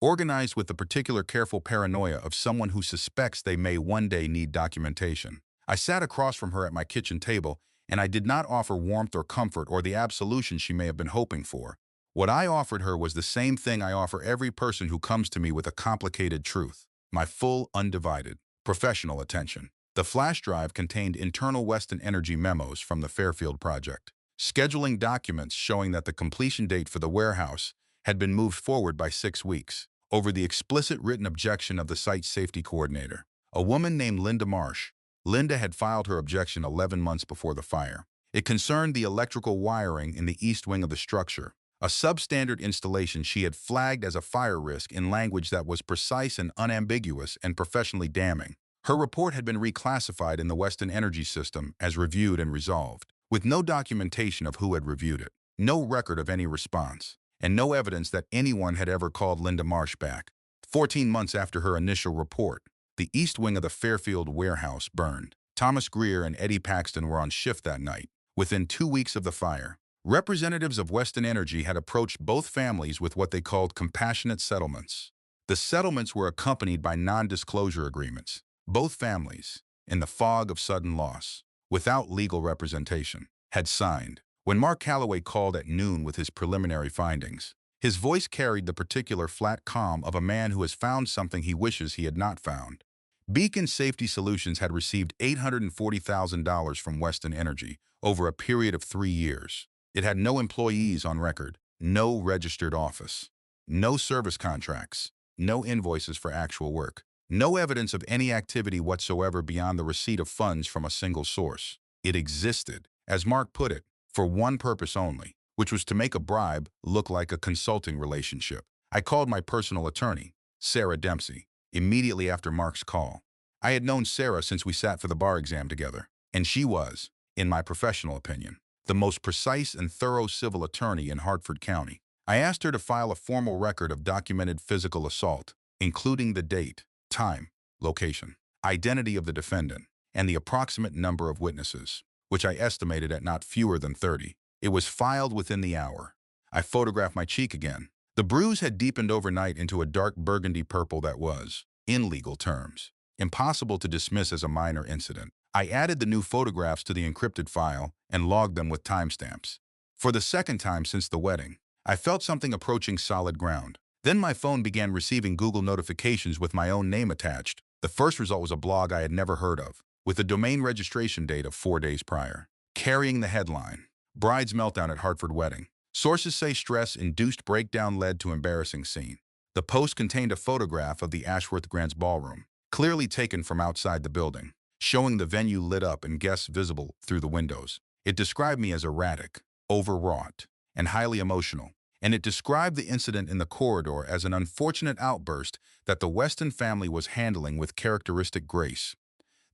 Speaker 1: organized with the particular careful paranoia of someone who suspects they may one day need documentation. I sat across from her at my kitchen table, and I did not offer warmth or comfort or the absolution she may have been hoping for. What I offered her was the same thing I offer every person who comes to me with a complicated truth: my full, undivided, professional attention. The flash drive contained internal Weston Energy memos from the Fairfield project, scheduling documents showing that the completion date for the warehouse had been moved forward by 6 weeks, over the explicit written objection of the site safety coordinator, a woman named Linda Marsh. Linda had filed her objection 11 months before the fire. It concerned the electrical wiring in the east wing of the structure, a substandard installation she had flagged as a fire risk in language that was precise and unambiguous and professionally damning. Her report had been reclassified in the Weston Energy system as reviewed and resolved, with no documentation of who had reviewed it, no record of any response, and no evidence that anyone had ever called Linda Marsh back. 14 months after her initial report, the east wing of the Fairfield warehouse burned. Thomas Greer and Eddie Paxton were on shift that night. Within 2 weeks of the fire, representatives of Weston Energy had approached both families with what they called compassionate settlements. The settlements were accompanied by non-disclosure agreements. Both families, in the fog of sudden loss, without legal representation, had signed. When Mark Calloway called at noon with his preliminary findings, his voice carried the particular flat calm of a man who has found something he wishes he had not found. Beacon Safety Solutions had received $840,000 from Weston Energy over a period of 3 years. It had no employees on record, no registered office, no service contracts, no invoices for actual work, no evidence of any activity whatsoever beyond the receipt of funds from a single source. It existed, as Mark put it, for one purpose only, which was to make a bribe look like a consulting relationship. I called my personal attorney, Sarah Dempsey, immediately after Mark's call. I had known Sarah since we sat for the bar exam together, and she was, in my professional opinion, the most precise and thorough civil attorney in Hartford County. I asked her to file a formal record of documented physical assault, including the date, time, location, identity of the defendant, and the approximate number of witnesses, which I estimated at not fewer than 30. It was filed within the hour. I photographed my cheek again. The bruise had deepened overnight into a dark burgundy purple that was, in legal terms, impossible to dismiss as a minor incident. I added the new photographs to the encrypted file and logged them with timestamps. For the second time since the wedding, I felt something approaching solid ground. Then my phone began receiving Google notifications with my own name attached. The first result was a blog I had never heard of, with a domain registration date of 4 days prior, carrying the headline, "Bride's Meltdown at Hartford Wedding. Sources say stress-induced breakdown led to embarrassing scene." The post contained a photograph of the Ashworth Grants ballroom, clearly taken from outside the building, showing the venue lit up and guests visible through the windows. It described me as erratic, overwrought, and highly emotional, and it described the incident in the corridor as an unfortunate outburst that the Weston family was handling with characteristic grace.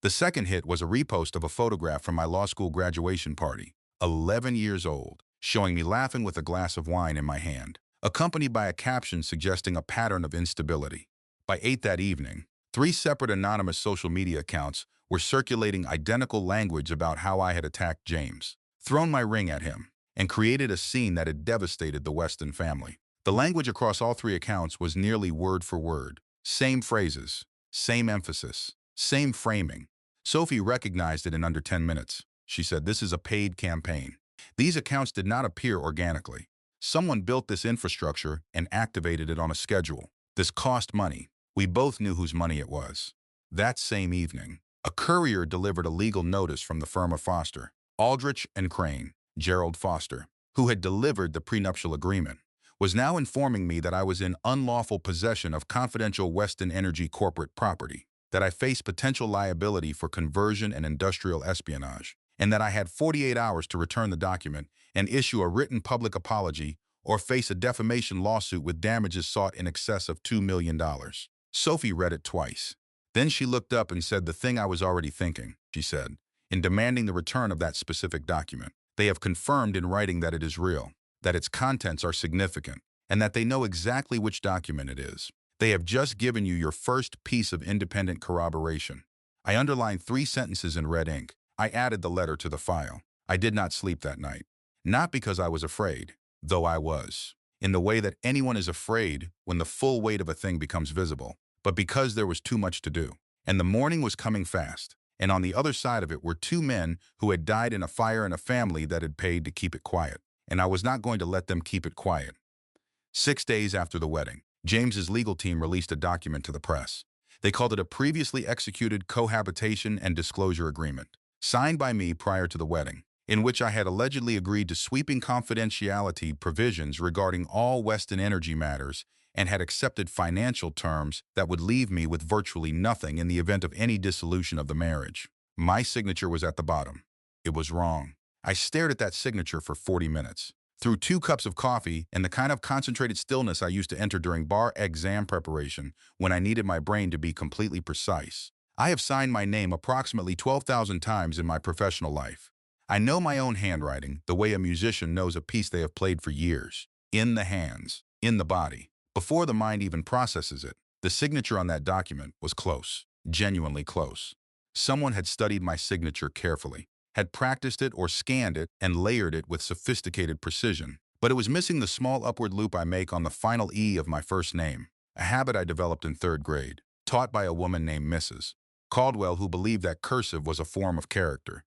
Speaker 1: The second hit was a repost of a photograph from my law school graduation party, 11 years old, showing me laughing with a glass of wine in my hand, accompanied by a caption suggesting a pattern of instability. By 8 that evening, 3 separate anonymous social media accounts were circulating identical language about how I had attacked James. thrown my ring at him, and created a scene that had devastated the Weston family. The language across all three accounts was nearly word for word. Same phrases, same emphasis, same framing. Sophie recognized it in under 10 minutes. She said, "This is a paid campaign." These accounts did not appear organically. Someone built this infrastructure and activated it on a schedule. This cost money. We both knew whose money it was. That same evening, a courier delivered a legal notice from the firm of Foster, Aldrich and Crane. Gerald Foster, who had delivered the prenuptial agreement, was now informing me that I was in unlawful possession of confidential Weston Energy corporate property, that I faced potential liability for conversion and industrial espionage, and that I had 48 hours to return the document and issue a written public apology or face a defamation lawsuit with damages sought in excess of $2 million. Sophie read it twice. Then she looked up and said the thing I was already thinking, she said, in demanding the return of that specific document. They have confirmed in writing that it is real, that its contents are significant, and that they know exactly which document it is. They have just given you your first piece of independent corroboration. I underlined 3 sentences in red ink. I added the letter to the file. I did not sleep that night. Not because I was afraid, though I was, in the way that anyone is afraid when the full weight of a thing becomes visible, but because there was too much to do. And the morning was coming fast. And on the other side of it were 2 men who had died in a fire in a family that had paid to keep it quiet. And I was not going to let them keep it quiet. 6 days after the wedding, James's legal team released a document to the press. They called it a previously executed cohabitation and disclosure agreement, signed by me prior to the wedding, in which I had allegedly agreed to sweeping confidentiality provisions regarding all Weston Energy matters and had accepted financial terms that would leave me with virtually nothing in the event of any dissolution of the marriage. My signature was at the bottom. It was wrong. I stared at that signature for 40 minutes. Through 2 cups of coffee and the kind of concentrated stillness I used to enter during bar exam preparation when I needed my brain to be completely precise. I have signed my name approximately 12,000 times in my professional life. I know my own handwriting the way a musician knows a piece they have played for years. In the hands, in the body. Before the mind even processes it, the signature on that document was close, genuinely close. Someone had studied my signature carefully, had practiced it or scanned it and layered it with sophisticated precision. But it was missing the small upward loop I make on the final E of my first name, a habit I developed in 3rd grade, taught by a woman named Mrs. Caldwell who believed that cursive was a form of character,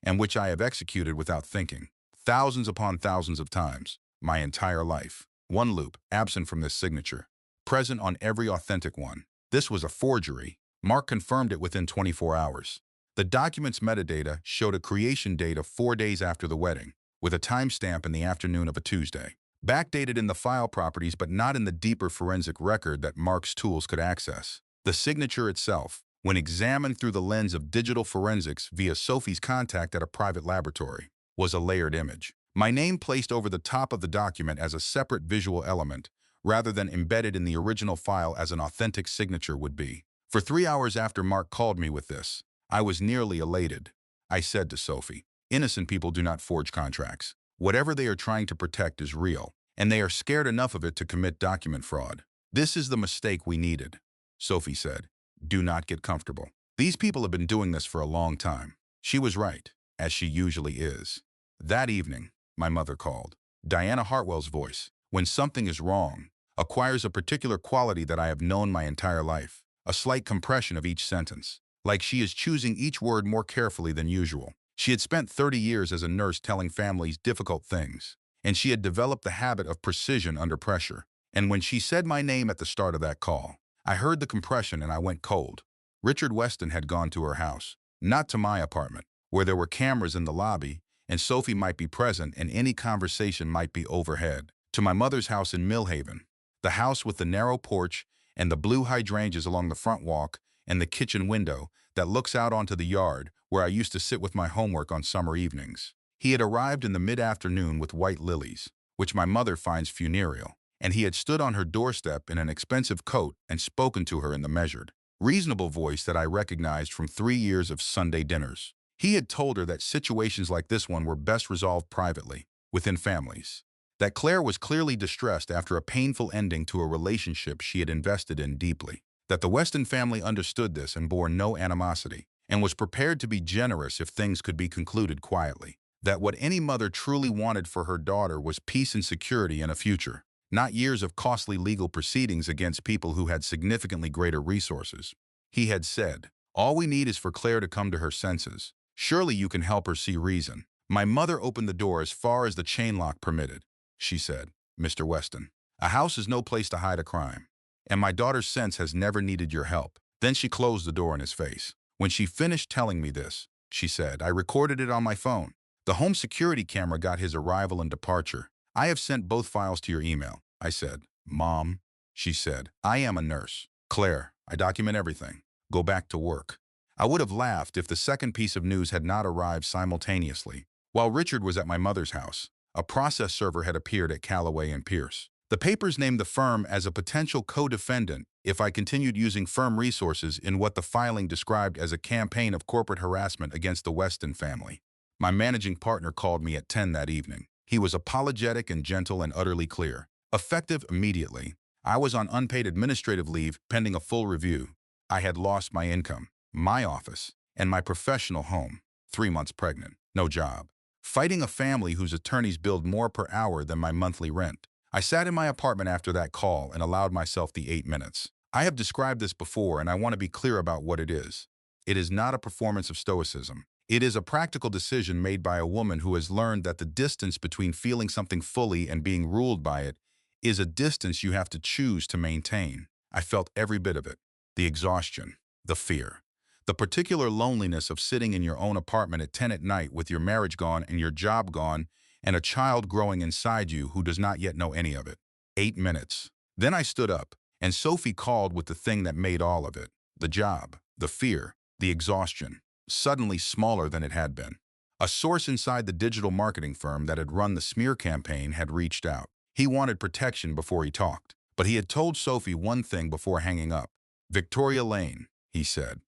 Speaker 1: and which I have executed without thinking, thousands upon thousands of times, my entire life. 1 loop, absent from this signature, present on every authentic one. This was a forgery. Mark confirmed it within 24 hours. The document's metadata showed a creation date of 4 days after the wedding, with a timestamp in the afternoon of a Tuesday. Backdated in the file properties but not in the deeper forensic record that Mark's tools could access. The signature itself, when examined through the lens of digital forensics via Sophie's contact at a private laboratory, was a layered image. My name placed over the top of the document as a separate visual element, rather than embedded in the original file as an authentic signature would be. For 3 hours after Mark called me with this, I was nearly elated. I said to Sophie, "Innocent people do not forge contracts. Whatever they are trying to protect is real, and they are scared enough of it to commit document fraud. This is the mistake we needed." Sophie said, "Do not get comfortable. These people have been doing this for a long time." She was right, as she usually is. That evening, my mother called. Diana Hartwell's voice, when something is wrong, acquires a particular quality that I have known my entire life, a slight compression of each sentence, like she is choosing each word more carefully than usual. She had spent 30 years as a nurse telling families difficult things, and she had developed the habit of precision under pressure. And when she said my name at the start of that call, I heard the compression and I went cold. Richard Weston had gone to her house, not to my apartment, where there were cameras in the lobby, and Sophie might be present and any conversation might be overhead, to my mother's house in Millhaven, the house with the narrow porch and the blue hydrangeas along the front walk and the kitchen window that looks out onto the yard where I used to sit with my homework on summer evenings. He had arrived in the mid-afternoon with white lilies, which my mother finds funereal, and he had stood on her doorstep in an expensive coat and spoken to her in the measured, reasonable voice that I recognized from 3 years of Sunday dinners. He had told her that situations like this one were best resolved privately, within families. That Claire was clearly distressed after a painful ending to a relationship she had invested in deeply. That the Weston family understood this and bore no animosity, and was prepared to be generous if things could be concluded quietly. that what any mother truly wanted for her daughter was peace and security and a future, not years of costly legal proceedings against people who had significantly greater resources. He had said, "All we need is for Claire to come to her senses. Surely you can help her see reason." My mother opened the door as far as the chain lock permitted. She said, "Mr. Weston, a house is no place to hide a crime, and my daughter's sense has never needed your help." Then she closed the door in his face. When she finished telling me this, she said, "I recorded it on my phone. The home security camera got his arrival and departure. I have sent both files to your email." I said, "Mom," she said, "I am a nurse." "Claire, I document everything. Go back to work." I would have laughed if the second piece of news had not arrived simultaneously. While Richard was at my mother's house, a process server had appeared at Callaway and Pierce. The papers named the firm as a potential co-defendant if I continued using firm resources in what the filing described as a campaign of corporate harassment against the Weston family. My managing partner called me at 10 that evening. He was apologetic and gentle and utterly clear. Effective immediately. I was on unpaid administrative leave pending a full review. I had lost my income, my office, and my professional home. 3 months pregnant. No job. Fighting a family whose attorneys billed more per hour than my monthly rent. I sat in my apartment after that call and allowed myself the 8 minutes. I have described this before, and I want to be clear about what it is. It is not a performance of stoicism. It is a practical decision made by a woman who has learned that the distance between feeling something fully and being ruled by it is a distance you have to choose to maintain. I felt every bit of it. The exhaustion, the fear, the particular loneliness of sitting in your own apartment at 10 at night with your marriage gone and your job gone and a child growing inside you who does not yet know any of it. 8 minutes. Then I stood up, and Sophie called with the thing that made all of it. The job, the fear, the exhaustion, suddenly smaller than it had been. A source inside the digital marketing firm that had run the smear campaign had reached out. He wanted protection before he talked, but he had told Sophie one thing before hanging up. Victoria Lane, he said,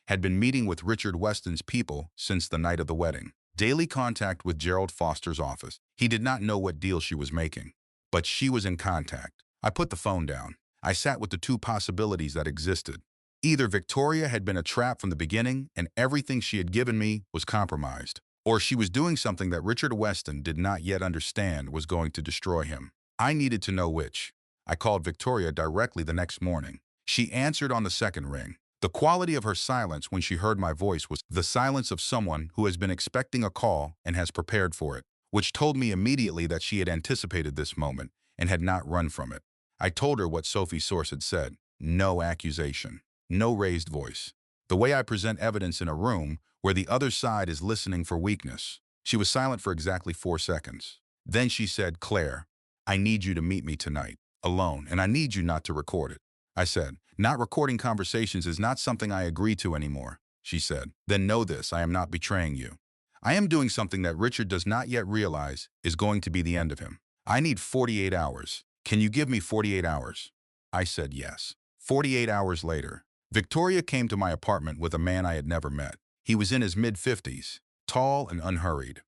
Speaker 1: had been meeting with Richard Weston's people since the night of the wedding. Daily contact with Gerald Foster's office. He did not know what deal she was making, but she was in contact. I put the phone down. I sat with the two possibilities that existed. Either Victoria had been a trap from the beginning and everything she had given me was compromised, or she was doing something that Richard Weston did not yet understand was going to destroy him. I needed to know which. I called Victoria directly the next morning. She answered on the second ring. The quality of her silence when she heard my voice was the silence of someone who has been expecting a call and has prepared for it, which told me immediately that she had anticipated this moment and had not run from it. I told her what Sophie's source had said. No accusation. No raised voice. The way I present evidence in a room where the other side is listening for weakness. She was silent for exactly 4 seconds. Then she said, "Claire, I need you to meet me tonight, alone, and I need you not to record it." I said, "Not recording conversations is not something I agree to anymore." She said, "Then know this, I am not betraying you. I am doing something that Richard does not yet realize is going to be the end of him. I need 48 hours. Can you give me 48 hours? I said yes. 48 hours later, Victoria came to my apartment with a man I had never met. He was in his mid-50s, tall and unhurried,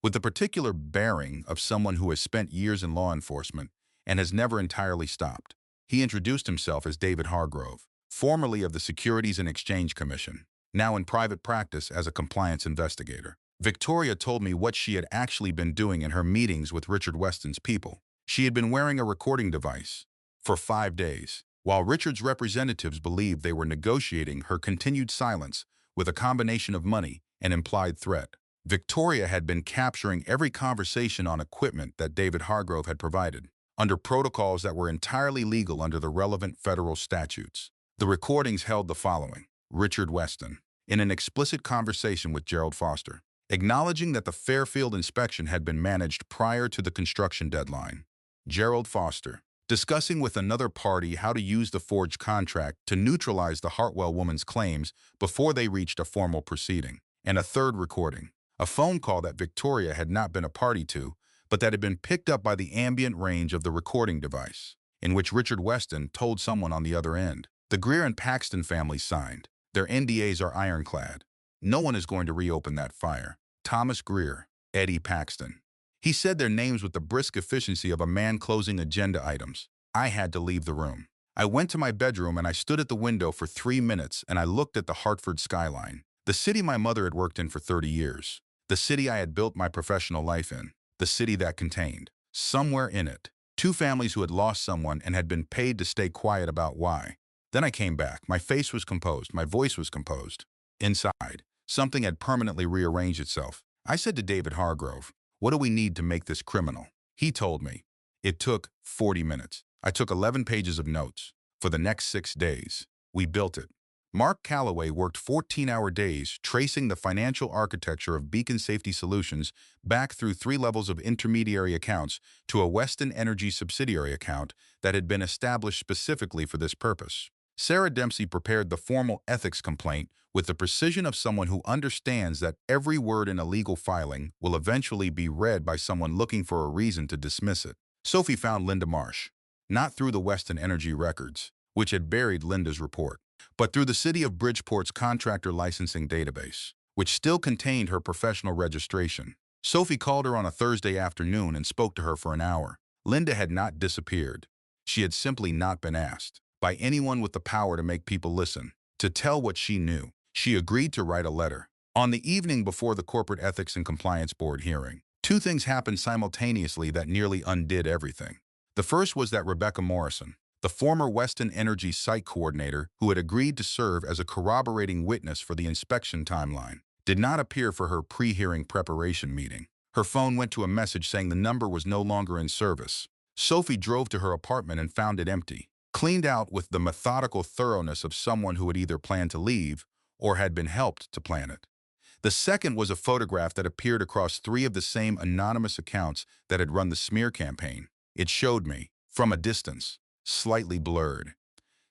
Speaker 1: with the particular bearing of someone who has spent years in law enforcement and has never entirely stopped. He introduced himself as David Hargrove, formerly of the Securities and Exchange Commission, now in private practice as a compliance investigator. Victoria told me what she had actually been doing in her meetings with Richard Weston's people. She had been wearing a recording device for 5 days, while Richard's representatives believed they were negotiating her continued silence with a combination of money and implied threat. Victoria had been capturing every conversation on equipment that David Hargrove had provided, under protocols that were entirely legal under the relevant federal statutes. The recordings held the following. Richard Weston, in an explicit conversation with Gerald Foster, acknowledging that the Fairfield inspection had been managed prior to the construction deadline. Gerald Foster, discussing with another party how to use the forged contract to neutralize the Hartwell woman's claims before they reached a formal proceeding. And a third recording, a phone call that Victoria had not been a party to, but that had been picked up by the ambient range of the recording device, in which Richard Weston told someone on the other end. The Greer and Paxton families signed. Their NDAs are ironclad. No one is going to reopen that fire. Thomas Greer, Eddie Paxton. He said their names with the brisk efficiency of a man closing agenda items. I had to leave the room. I went to my bedroom and I stood at the window for 3 minutes and I looked at the Hartford skyline, the city my mother had worked in for 30 years. The city I had built my professional life in. The city that contained, somewhere in it, two families who had lost someone and had been paid to stay quiet about why. Then I came back. My face was composed. My voice was composed. Inside, something had permanently rearranged itself. I said to David Hargrove, "What do we need to make this criminal?" He told me. It took 40 minutes. I took 11 pages of notes. For the next 6 days, we built it. Mark Calloway worked 14-hour days tracing the financial architecture of Beacon Safety Solutions back through 3 levels of intermediary accounts to a Weston Energy subsidiary account that had been established specifically for this purpose. Sarah Dempsey prepared the formal ethics complaint with the precision of someone who understands that every word in a legal filing will eventually be read by someone looking for a reason to dismiss it. Sophie found Linda Marsh, not through the Weston Energy records, which had buried Linda's report, but through the City of Bridgeport's contractor licensing database, which still contained her professional registration. Sophie called her on a Thursday afternoon and spoke to her for an hour. Linda had not disappeared. She had simply not been asked, by anyone with the power to make people listen, to tell what she knew. She agreed to write a letter. On the evening before the Corporate Ethics and Compliance Board hearing, 2 things happened simultaneously that nearly undid everything. The first was that Rebecca Morrison, the former Weston Energy site coordinator who had agreed to serve as a corroborating witness for the inspection timeline, did not appear for her pre-hearing preparation meeting. Her phone went to a message saying the number was no longer in service. Sophie drove to her apartment and found it empty, cleaned out with the methodical thoroughness of someone who had either planned to leave or had been helped to plan it. The second was a photograph that appeared across 3 of the same anonymous accounts that had run the smear campaign. It showed me, from a distance, slightly blurred,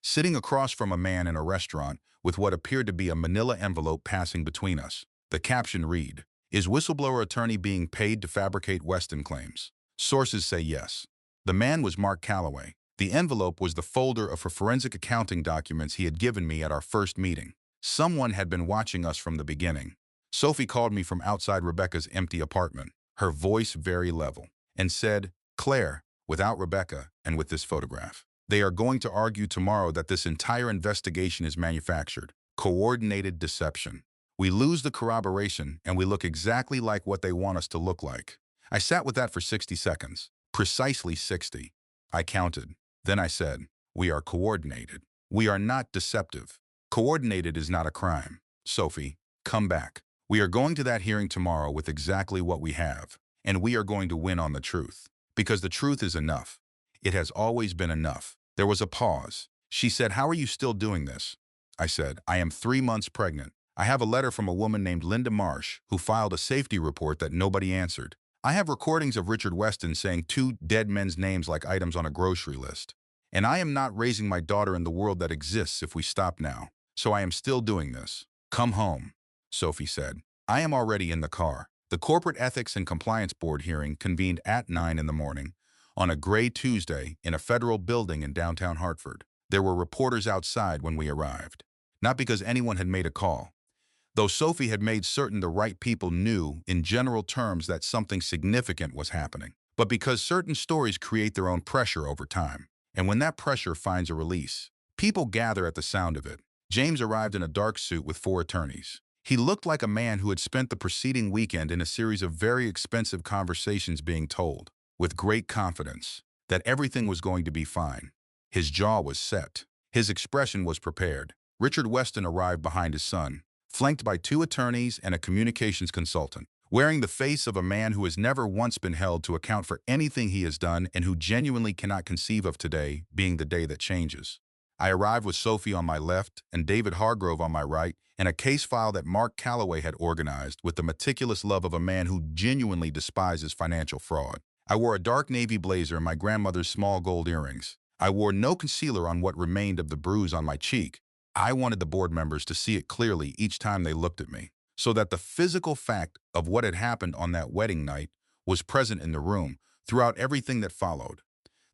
Speaker 1: sitting across from a man in a restaurant with what appeared to be a manila envelope passing between us. The caption read, "Is whistleblower attorney being paid to fabricate Weston claims? Sources say yes." The man was Mark Calloway. The envelope was the folder of forensic accounting documents he had given me at our first meeting. Someone had been watching us from the beginning. Sophie called me from outside Rebecca's empty apartment, her voice very level, and said, "Claire, without Rebecca and with this photograph, they are going to argue tomorrow that this entire investigation is manufactured, coordinated deception. We lose the corroboration and we look exactly like what they want us to look like." I sat with that for 60 seconds, precisely 60. I counted. Then I said, "We are coordinated. We are not deceptive. Coordinated is not a crime. Sophie, come back. We are going to that hearing tomorrow with exactly what we have, and we are going to win on the truth. Because the truth is enough. It has always been enough." There was a pause. She said, "How are you still doing this?" I said, "I am 3 months pregnant. I have a letter from a woman named Linda Marsh who filed a safety report that nobody answered. I have recordings of Richard Weston saying 2 dead men's names like items on a grocery list. And I am not raising my daughter in the world that exists if we stop now. So I am still doing this. Come home," Sophie said. "I am already in the car." The Corporate Ethics and Compliance Board hearing convened at 9 in the morning on a gray Tuesday in a federal building in downtown Hartford. There were reporters outside when we arrived. Not because anyone had made a call, though Sophie had made certain the right people knew in general terms that something significant was happening, but because certain stories create their own pressure over time. And when that pressure finds a release, people gather at the sound of it. James arrived in a dark suit with 4 attorneys. He looked like a man who had spent the preceding weekend in a series of very expensive conversations being told, with great confidence, that everything was going to be fine. His jaw was set. His expression was prepared. Richard Weston arrived behind his son, flanked by 2 attorneys and a communications consultant, wearing the face of a man who has never once been held to account for anything he has done and who genuinely cannot conceive of today being the day that changes. I arrived with Sophie on my left and David Hargrove on my right, and a case file that Mark Calloway had organized with the meticulous love of a man who genuinely despises financial fraud. I wore a dark navy blazer and my grandmother's small gold earrings. I wore no concealer on what remained of the bruise on my cheek. I wanted the board members to see it clearly each time they looked at me, so that the physical fact of what had happened on that wedding night was present in the room throughout everything that followed.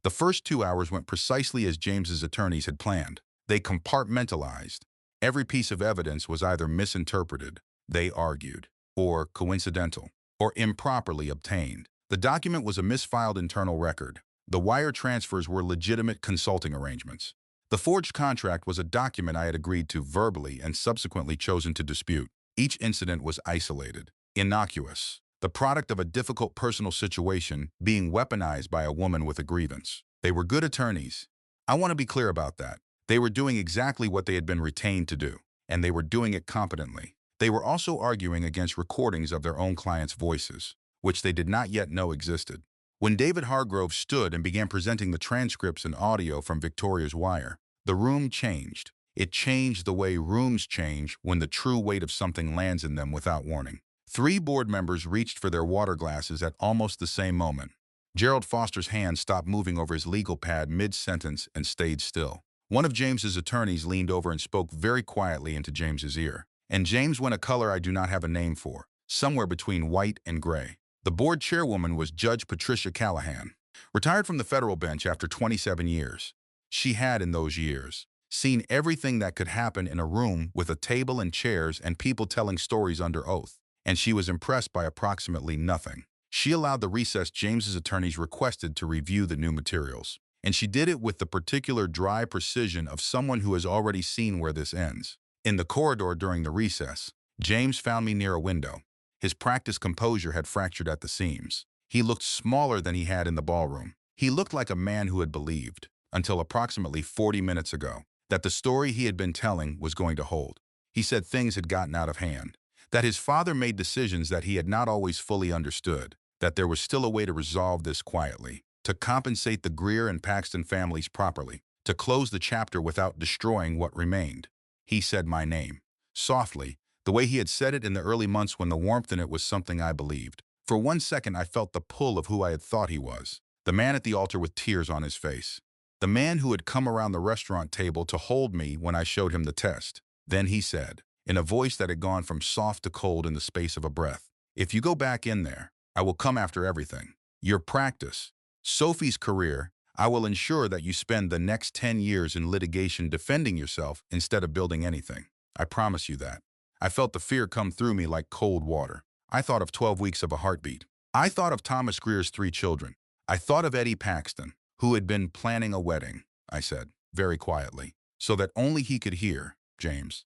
Speaker 1: The first 2 hours went precisely as James's attorneys had planned. They compartmentalized. Every piece of evidence was either misinterpreted, they argued, or coincidental, or improperly obtained. The document was a misfiled internal record. The wire transfers were legitimate consulting arrangements. The forged contract was a document I had agreed to verbally and subsequently chosen to dispute. Each incident was isolated. Innocuous. The product of a difficult personal situation being weaponized by a woman with a grievance. They were good attorneys. I want to be clear about that. They were doing exactly what they had been retained to do, and they were doing it competently. They were also arguing against recordings of their own clients' voices, which they did not yet know existed. When David Hargrove stood and began presenting the transcripts and audio from Victoria's Wire, the room changed. It changed the way rooms change when the true weight of something lands in them without warning. Three board members reached for their water glasses at almost the same moment. Gerald Foster's hand stopped moving over his legal pad mid-sentence and stayed still. One of James's attorneys leaned over and spoke very quietly into James's ear. And James went a color I do not have a name for, somewhere between white and gray. The board chairwoman was Judge Patricia Callahan, retired from the federal bench after 27 years. She had, in those years, seen everything that could happen in a room with a table and chairs and people telling stories under oath, and she was impressed by approximately nothing. She allowed the recess James's attorneys requested to review the new materials, and she did it with the particular dry precision of someone who has already seen where this ends. In the corridor during the recess, James found me near a window. His practiced composure had fractured at the seams. He looked smaller than he had in the ballroom. He looked like a man who had believed, until approximately 40 minutes ago, that the story he had been telling was going to hold. He said things had gotten out of hand, that his father made decisions that he had not always fully understood, that there was still a way to resolve this quietly, to compensate the Greer and Paxton families properly, to close the chapter without destroying what remained. He said my name, softly, the way he had said it in the early months when the warmth in it was something I believed. For 1 second I felt the pull of who I had thought he was, the man at the altar with tears on his face, the man who had come around the restaurant table to hold me when I showed him the test. Then he said, in a voice that had gone from soft to cold in the space of a breath, if you go back in there, I will come after everything. Your practice, Sophie's career, I will ensure that you spend the next 10 years in litigation defending yourself instead of building anything. I promise you that. I felt the fear come through me like cold water. I thought of 12 weeks of a heartbeat. I thought of Thomas Greer's 3 children. I thought of Eddie Paxton, who had been planning a wedding, I said, very quietly, so that only he could hear, James.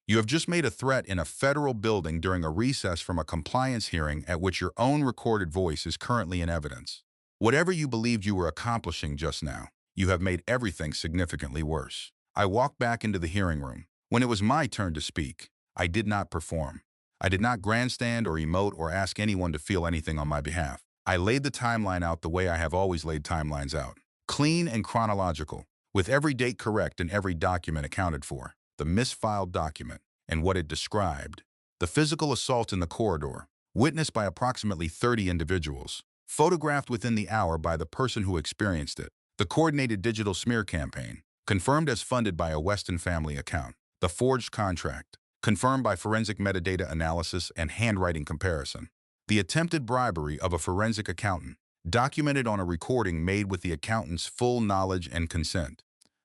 Speaker 1: You have just made a threat in a federal building during a recess from a compliance hearing at which your own recorded voice is currently in evidence. Whatever you believed you were accomplishing just now, you have made everything significantly worse. I walked back into the hearing room. When it was my turn to speak, I did not perform. I did not grandstand or emote or ask anyone to feel anything on my behalf. I laid the timeline out the way I have always laid timelines out. Clean and chronological, with every date correct and every document accounted for. The misfiled document and what it described. The physical assault in the corridor, witnessed by approximately 30 individuals. Photographed within the hour by the person who experienced it. The coordinated digital smear campaign, confirmed as funded by a Weston family account. The forged contract, confirmed by forensic metadata analysis and handwriting comparison. The attempted bribery of a forensic accountant, documented on a recording made with the accountant's full knowledge and consent.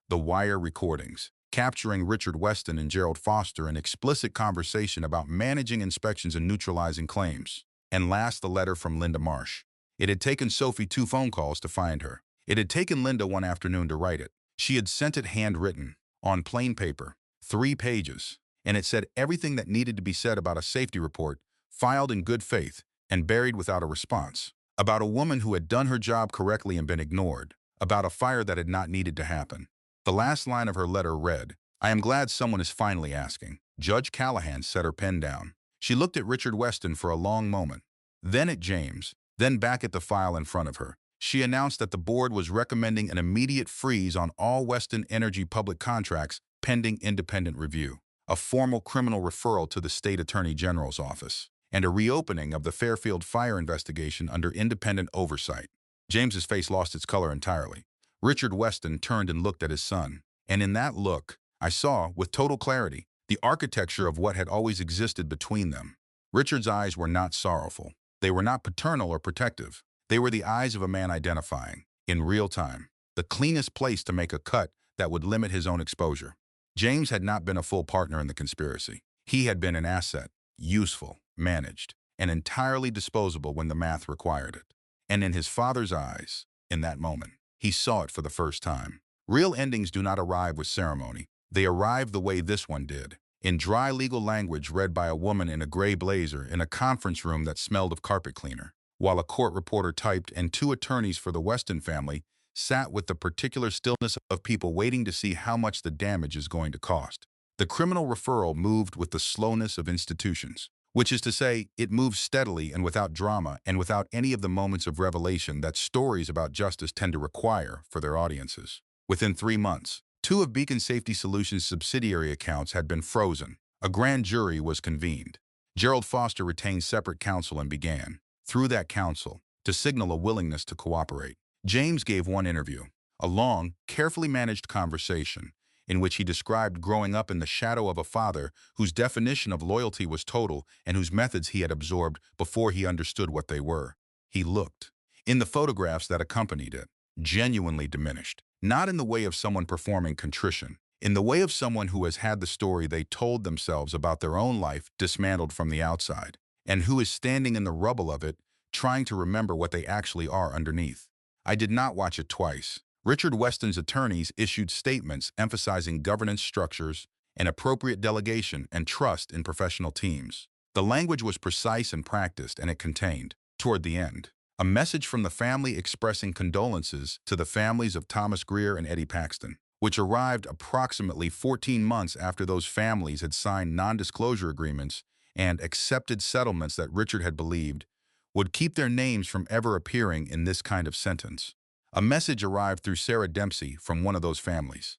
Speaker 1: The wire recordings, capturing Richard Weston and Gerald Foster in explicit conversation about managing inspections and neutralizing claims. And last, the letter from Linda Marsh. It had taken Sophie 2 phone calls to find her. It had taken Linda 1 afternoon to write it. She had sent it handwritten, on plain paper, 3 pages, and it said everything that needed to be said about a safety report, filed in good faith, and buried without a response. About a woman who had done her job correctly and been ignored. About a fire that had not needed to happen. The last line of her letter read, I am glad someone is finally asking. Judge Callahan set her pen down. She looked at Richard Weston for a long moment, then at James, then back at the file in front of her. She announced that the board was recommending an immediate freeze on all Weston Energy public contracts pending independent review, a formal criminal referral to the state attorney general's office, and a reopening of the Fairfield fire investigation under independent oversight. James's face lost its color entirely. Richard Weston turned and looked at his son, and in that look, I saw, with total clarity, the architecture of what had always existed between them. Richard's eyes were not sorrowful. They were not paternal or protective. They were the eyes of a man identifying, in real time, the cleanest place to make a cut that would limit his own exposure. James had not been a full partner in the conspiracy. He had been an asset, useful, managed, and entirely disposable when the math required it. And in his father's eyes, in that moment, he saw it for the first time. Real endings do not arrive with ceremony. They arrive the way this one did, in dry legal language read by a woman in a gray blazer in a conference room that smelled of carpet cleaner, while a court reporter typed and two attorneys for the Weston family sat with the particular stillness of people waiting to see how much the damage is going to cost. The criminal referral moved with the slowness of institutions, which is to say, it moved steadily and without drama and without any of the moments of revelation that stories about justice tend to require for their audiences. Within 3 months, two of Beacon Safety Solutions' subsidiary accounts had been frozen. A grand jury was convened. Gerald Foster retained separate counsel and began, through that counsel, to signal a willingness to cooperate. James gave one interview, a long, carefully managed conversation, in which he described growing up in the shadow of a father whose definition of loyalty was total and whose methods he had absorbed before he understood what they were. He looked, in the photographs that accompanied it, genuinely diminished, not in the way of someone performing contrition, in the way of someone who has had the story they told themselves about their own life dismantled from the outside, and who is standing in the rubble of it, trying to remember what they actually are underneath. I did not watch it twice. Richard Weston's attorneys issued statements emphasizing governance structures and appropriate delegation and trust in professional teams. The language was precise and practiced, and it contained, toward the end, a message from the family expressing condolences to the families of Thomas Greer and Eddie Paxton, which arrived approximately 14 months after those families had signed non-disclosure agreements and accepted settlements that Richard had believed would keep their names from ever appearing in this kind of sentence. A message arrived through Sarah Dempsey from one of those families.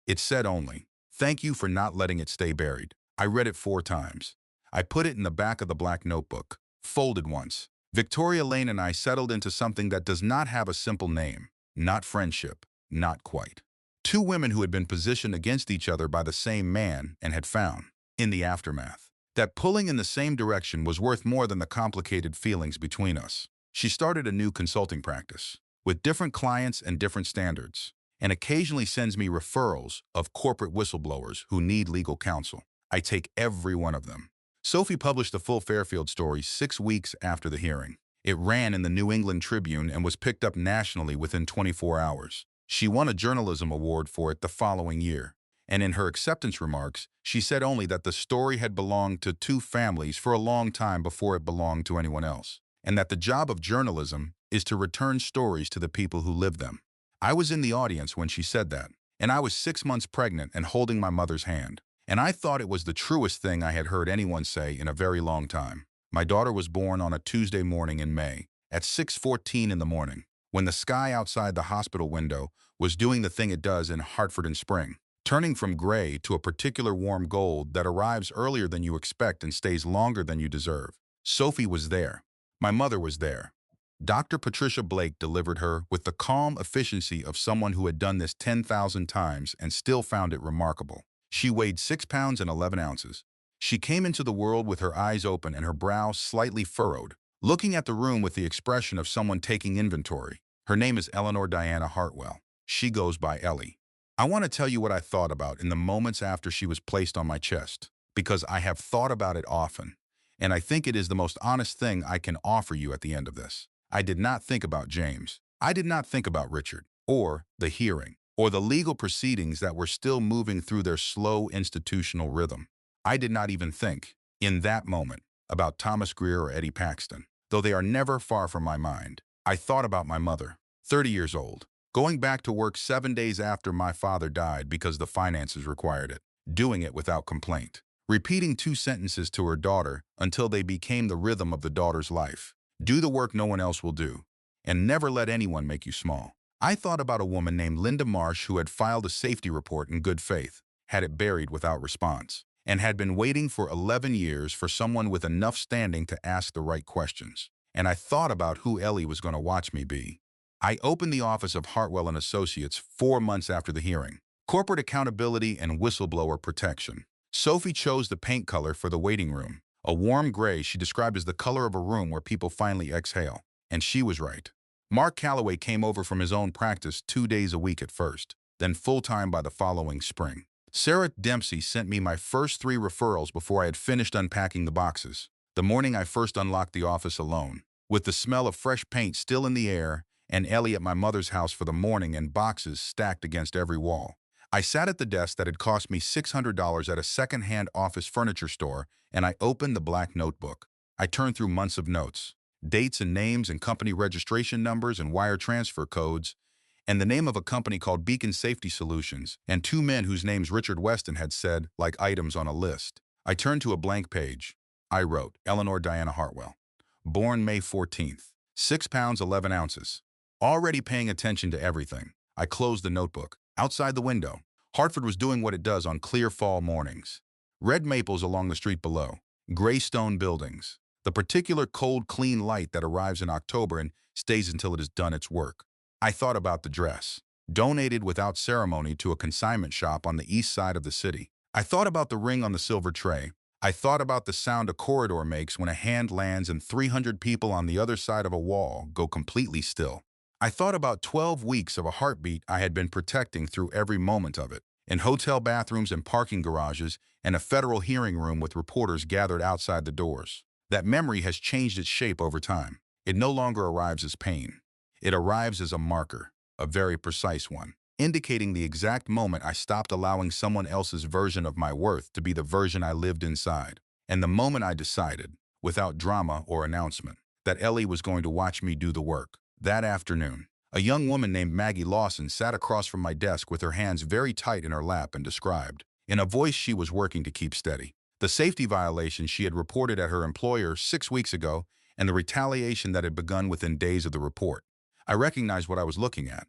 Speaker 1: It said only, "Thank you for not letting it stay buried." I read it 4 times. I put it in the back of the black notebook, folded once. Victoria Lane and I settled into something that does not have a simple name, not friendship, not quite. Two women who had been positioned against each other by the same man and had found, in the aftermath, that pulling in the same direction was worth more than the complicated feelings between us. She started a new consulting practice, with different clients and different standards, and occasionally sends me referrals of corporate whistleblowers who need legal counsel. I take every one of them. Sophie published the full Fairfield story 6 weeks after the hearing. It ran in the New England Tribune and was picked up nationally within 24 hours. She won a journalism award for it the following year, and in her acceptance remarks, she said only that the story had belonged to two families for a long time before it belonged to anyone else, and that the job of journalism is to return stories to the people who live them. I was in the audience when she said that, and I was 6 months pregnant and holding my mother's hand, and I thought it was the truest thing I had heard anyone say in a very long time. My daughter was born on a Tuesday morning in May, at 6:14 in the morning, when the sky outside the hospital window was doing the thing it does in Hartford in spring, turning from gray to a particular warm gold that arrives earlier than you expect and stays longer than you deserve. Sophie was there. My mother was there. Dr. Patricia Blake delivered her with the calm efficiency of someone who had done this 10,000 times and still found it remarkable. She weighed 6 pounds and 11 ounces. She came into the world with her eyes open and her brow slightly furrowed, looking at the room with the expression of someone taking inventory. Her name is Eleanor Diana Hartwell. She goes by Ellie. I want to tell you what I thought about in the moments after she was placed on my chest, because I have thought about it often, and I think it is the most honest thing I can offer you at the end of this. I did not think about James. I did not think about Richard, or the hearing, or the legal proceedings that were still moving through their slow institutional rhythm. I did not even think, in that moment, about Thomas Greer or Eddie Paxton, though they are never far from my mind. I thought about my mother, 30 years old, going back to work 7 days after my father died because the finances required it, doing it without complaint, repeating 2 sentences to her daughter until they became the rhythm of the daughter's life. Do the work no one else will do, and never let anyone make you small. I thought about a woman named Linda Marsh who had filed a safety report in good faith, had it buried without response, and had been waiting for 11 years for someone with enough standing to ask the right questions. And I thought about who Ellie was going to watch me be. I opened the office of Hartwell and Associates 4 months after the hearing. Corporate accountability and whistleblower protection. Sophie chose the paint color for the waiting room, a warm gray she described as the color of a room where people finally exhale. And she was right. Mark Calloway came over from his own practice 2 days a week at first, then full-time by the following spring. Sarah Dempsey sent me my first 3 referrals before I had finished unpacking the boxes. The morning I first unlocked the office alone, with the smell of fresh paint still in the air, and Ellie at my mother's house for the morning and boxes stacked against every wall, I sat at the desk that had cost me $600 at a second-hand office furniture store, and I opened the black notebook. I turned through months of notes, dates and names and company registration numbers and wire transfer codes, and the name of a company called Beacon Safety Solutions, and two men whose names Richard Weston had said, like items on a list. I turned to a blank page. I wrote, Eleanor Diana Hartwell. Born May 14th. 6 pounds 11 ounces. Already paying attention to everything. I closed the notebook. Outside the window, Hartford was doing what it does on clear fall mornings. Red maples along the street below. Gray stone buildings. The particular cold, clean light that arrives in October and stays until it has done its work. I thought about the dress, donated without ceremony to a consignment shop on the east side of the city. I thought about the ring on the silver tray. I thought about the sound a corridor makes when a hand lands and 300 people on the other side of a wall go completely still. I thought about 12 weeks of a heartbeat I had been protecting through every moment of it, in hotel bathrooms and parking garages, and a federal hearing room with reporters gathered outside the doors. That memory has changed its shape over time. It no longer arrives as pain. It arrives as a marker, a very precise one, indicating the exact moment I stopped allowing someone else's version of my worth to be the version I lived inside, and the moment I decided, without drama or announcement, that Ellie was going to watch me do the work. That afternoon, a young woman named Maggie Lawson sat across from my desk with her hands very tight in her lap and described, in a voice she was working to keep steady, the safety violation she had reported at her employer 6 weeks ago and the retaliation that had begun within days of the report. I recognized what I was looking at.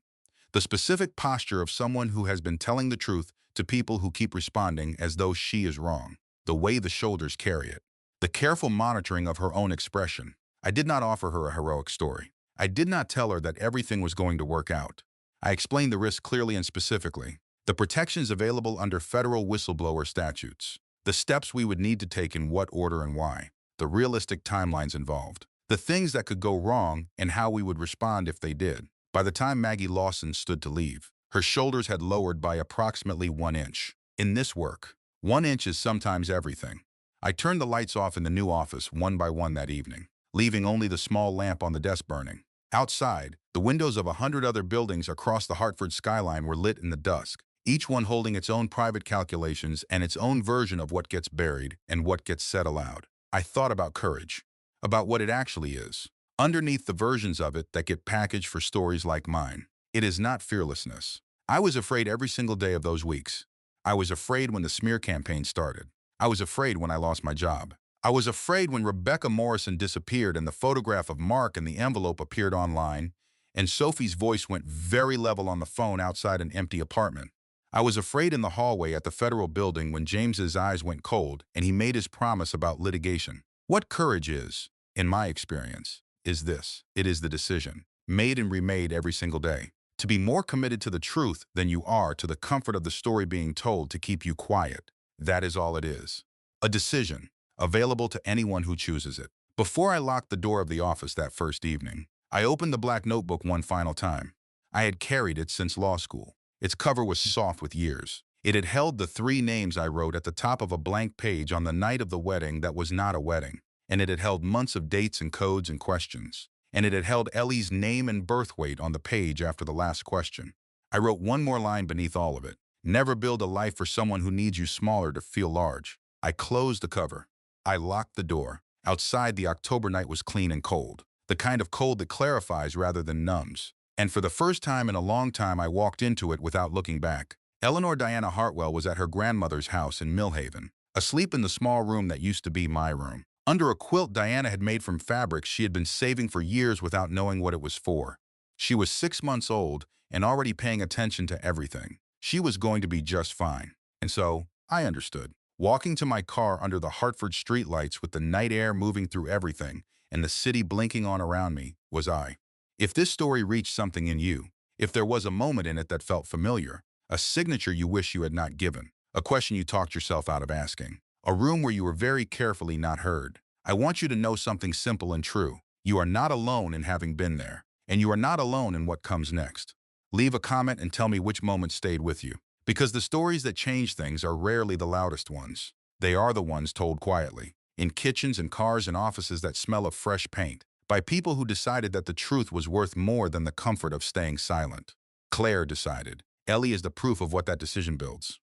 Speaker 1: The specific posture of someone who has been telling the truth to people who keep responding as though she is wrong. The way the shoulders carry it. The careful monitoring of her own expression. I did not offer her a heroic story. I did not tell her that everything was going to work out. I explained the risk clearly and specifically. The protections available under federal whistleblower statutes. The steps we would need to take in what order and why. The realistic timelines involved. The things that could go wrong and how we would respond if they did. By the time Maggie Lawson stood to leave, her shoulders had lowered by approximately 1 inch. In this work, 1 inch is sometimes everything. I turned the lights off in the new office one by one that evening, leaving only the small lamp on the desk burning. Outside, the windows of 100 other buildings across the Hartford skyline were lit in the dusk, each one holding its own private calculations and its own version of what gets buried and what gets said aloud. I thought about courage, about what it actually is, underneath the versions of it that get packaged for stories like mine. It is not fearlessness. I was afraid every single day of those weeks. I was afraid when the smear campaign started. I was afraid when I lost my job. I was afraid when Rebecca Morrison disappeared and the photograph of Mark in the envelope appeared online, and Sophie's voice went very level on the phone outside an empty apartment. I was afraid in the hallway at the federal building when James's eyes went cold and he made his promise about litigation. What courage is, in my experience, is this. It is the decision, made and remade every single day, to be more committed to the truth than you are to the comfort of the story being told to keep you quiet. That is all it is. A decision, available to anyone who chooses it. Before I locked the door of the office that first evening, I opened the black notebook one final time. I had carried it since law school. Its cover was soft with years. It had held the 3 names I wrote at the top of a blank page on the night of the wedding that was not a wedding. And it had held months of dates and codes and questions. And it had held Ellie's name and birth weight on the page after the last question. I wrote one more line beneath all of it. Never build a life for someone who needs you smaller to feel large. I closed the cover. I locked the door. Outside, the October night was clean and cold. The kind of cold that clarifies rather than numbs. And for the first time in a long time, I walked into it without looking back. Eleanor Diana Hartwell was at her grandmother's house in Millhaven, asleep in the small room that used to be my room. Under a quilt Diana had made from fabric she had been saving for years without knowing what it was for. She was 6 months old and already paying attention to everything. She was going to be just fine. And so, I understood. Walking to my car under the Hartford streetlights with the night air moving through everything and the city blinking on around me, was I. If this story reached something in you, if there was a moment in it that felt familiar, a signature you wish you had not given, a question you talked yourself out of asking, a room where you were very carefully not heard, I want you to know something simple and true. You are not alone in having been there, and you are not alone in what comes next. Leave a comment and tell me which moment stayed with you. Because the stories that change things are rarely the loudest ones. They are the ones told quietly, in kitchens and cars and offices that smell of fresh paint, by people who decided that the truth was worth more than the comfort of staying silent. Claire decided, Ellie is the proof of what that decision builds.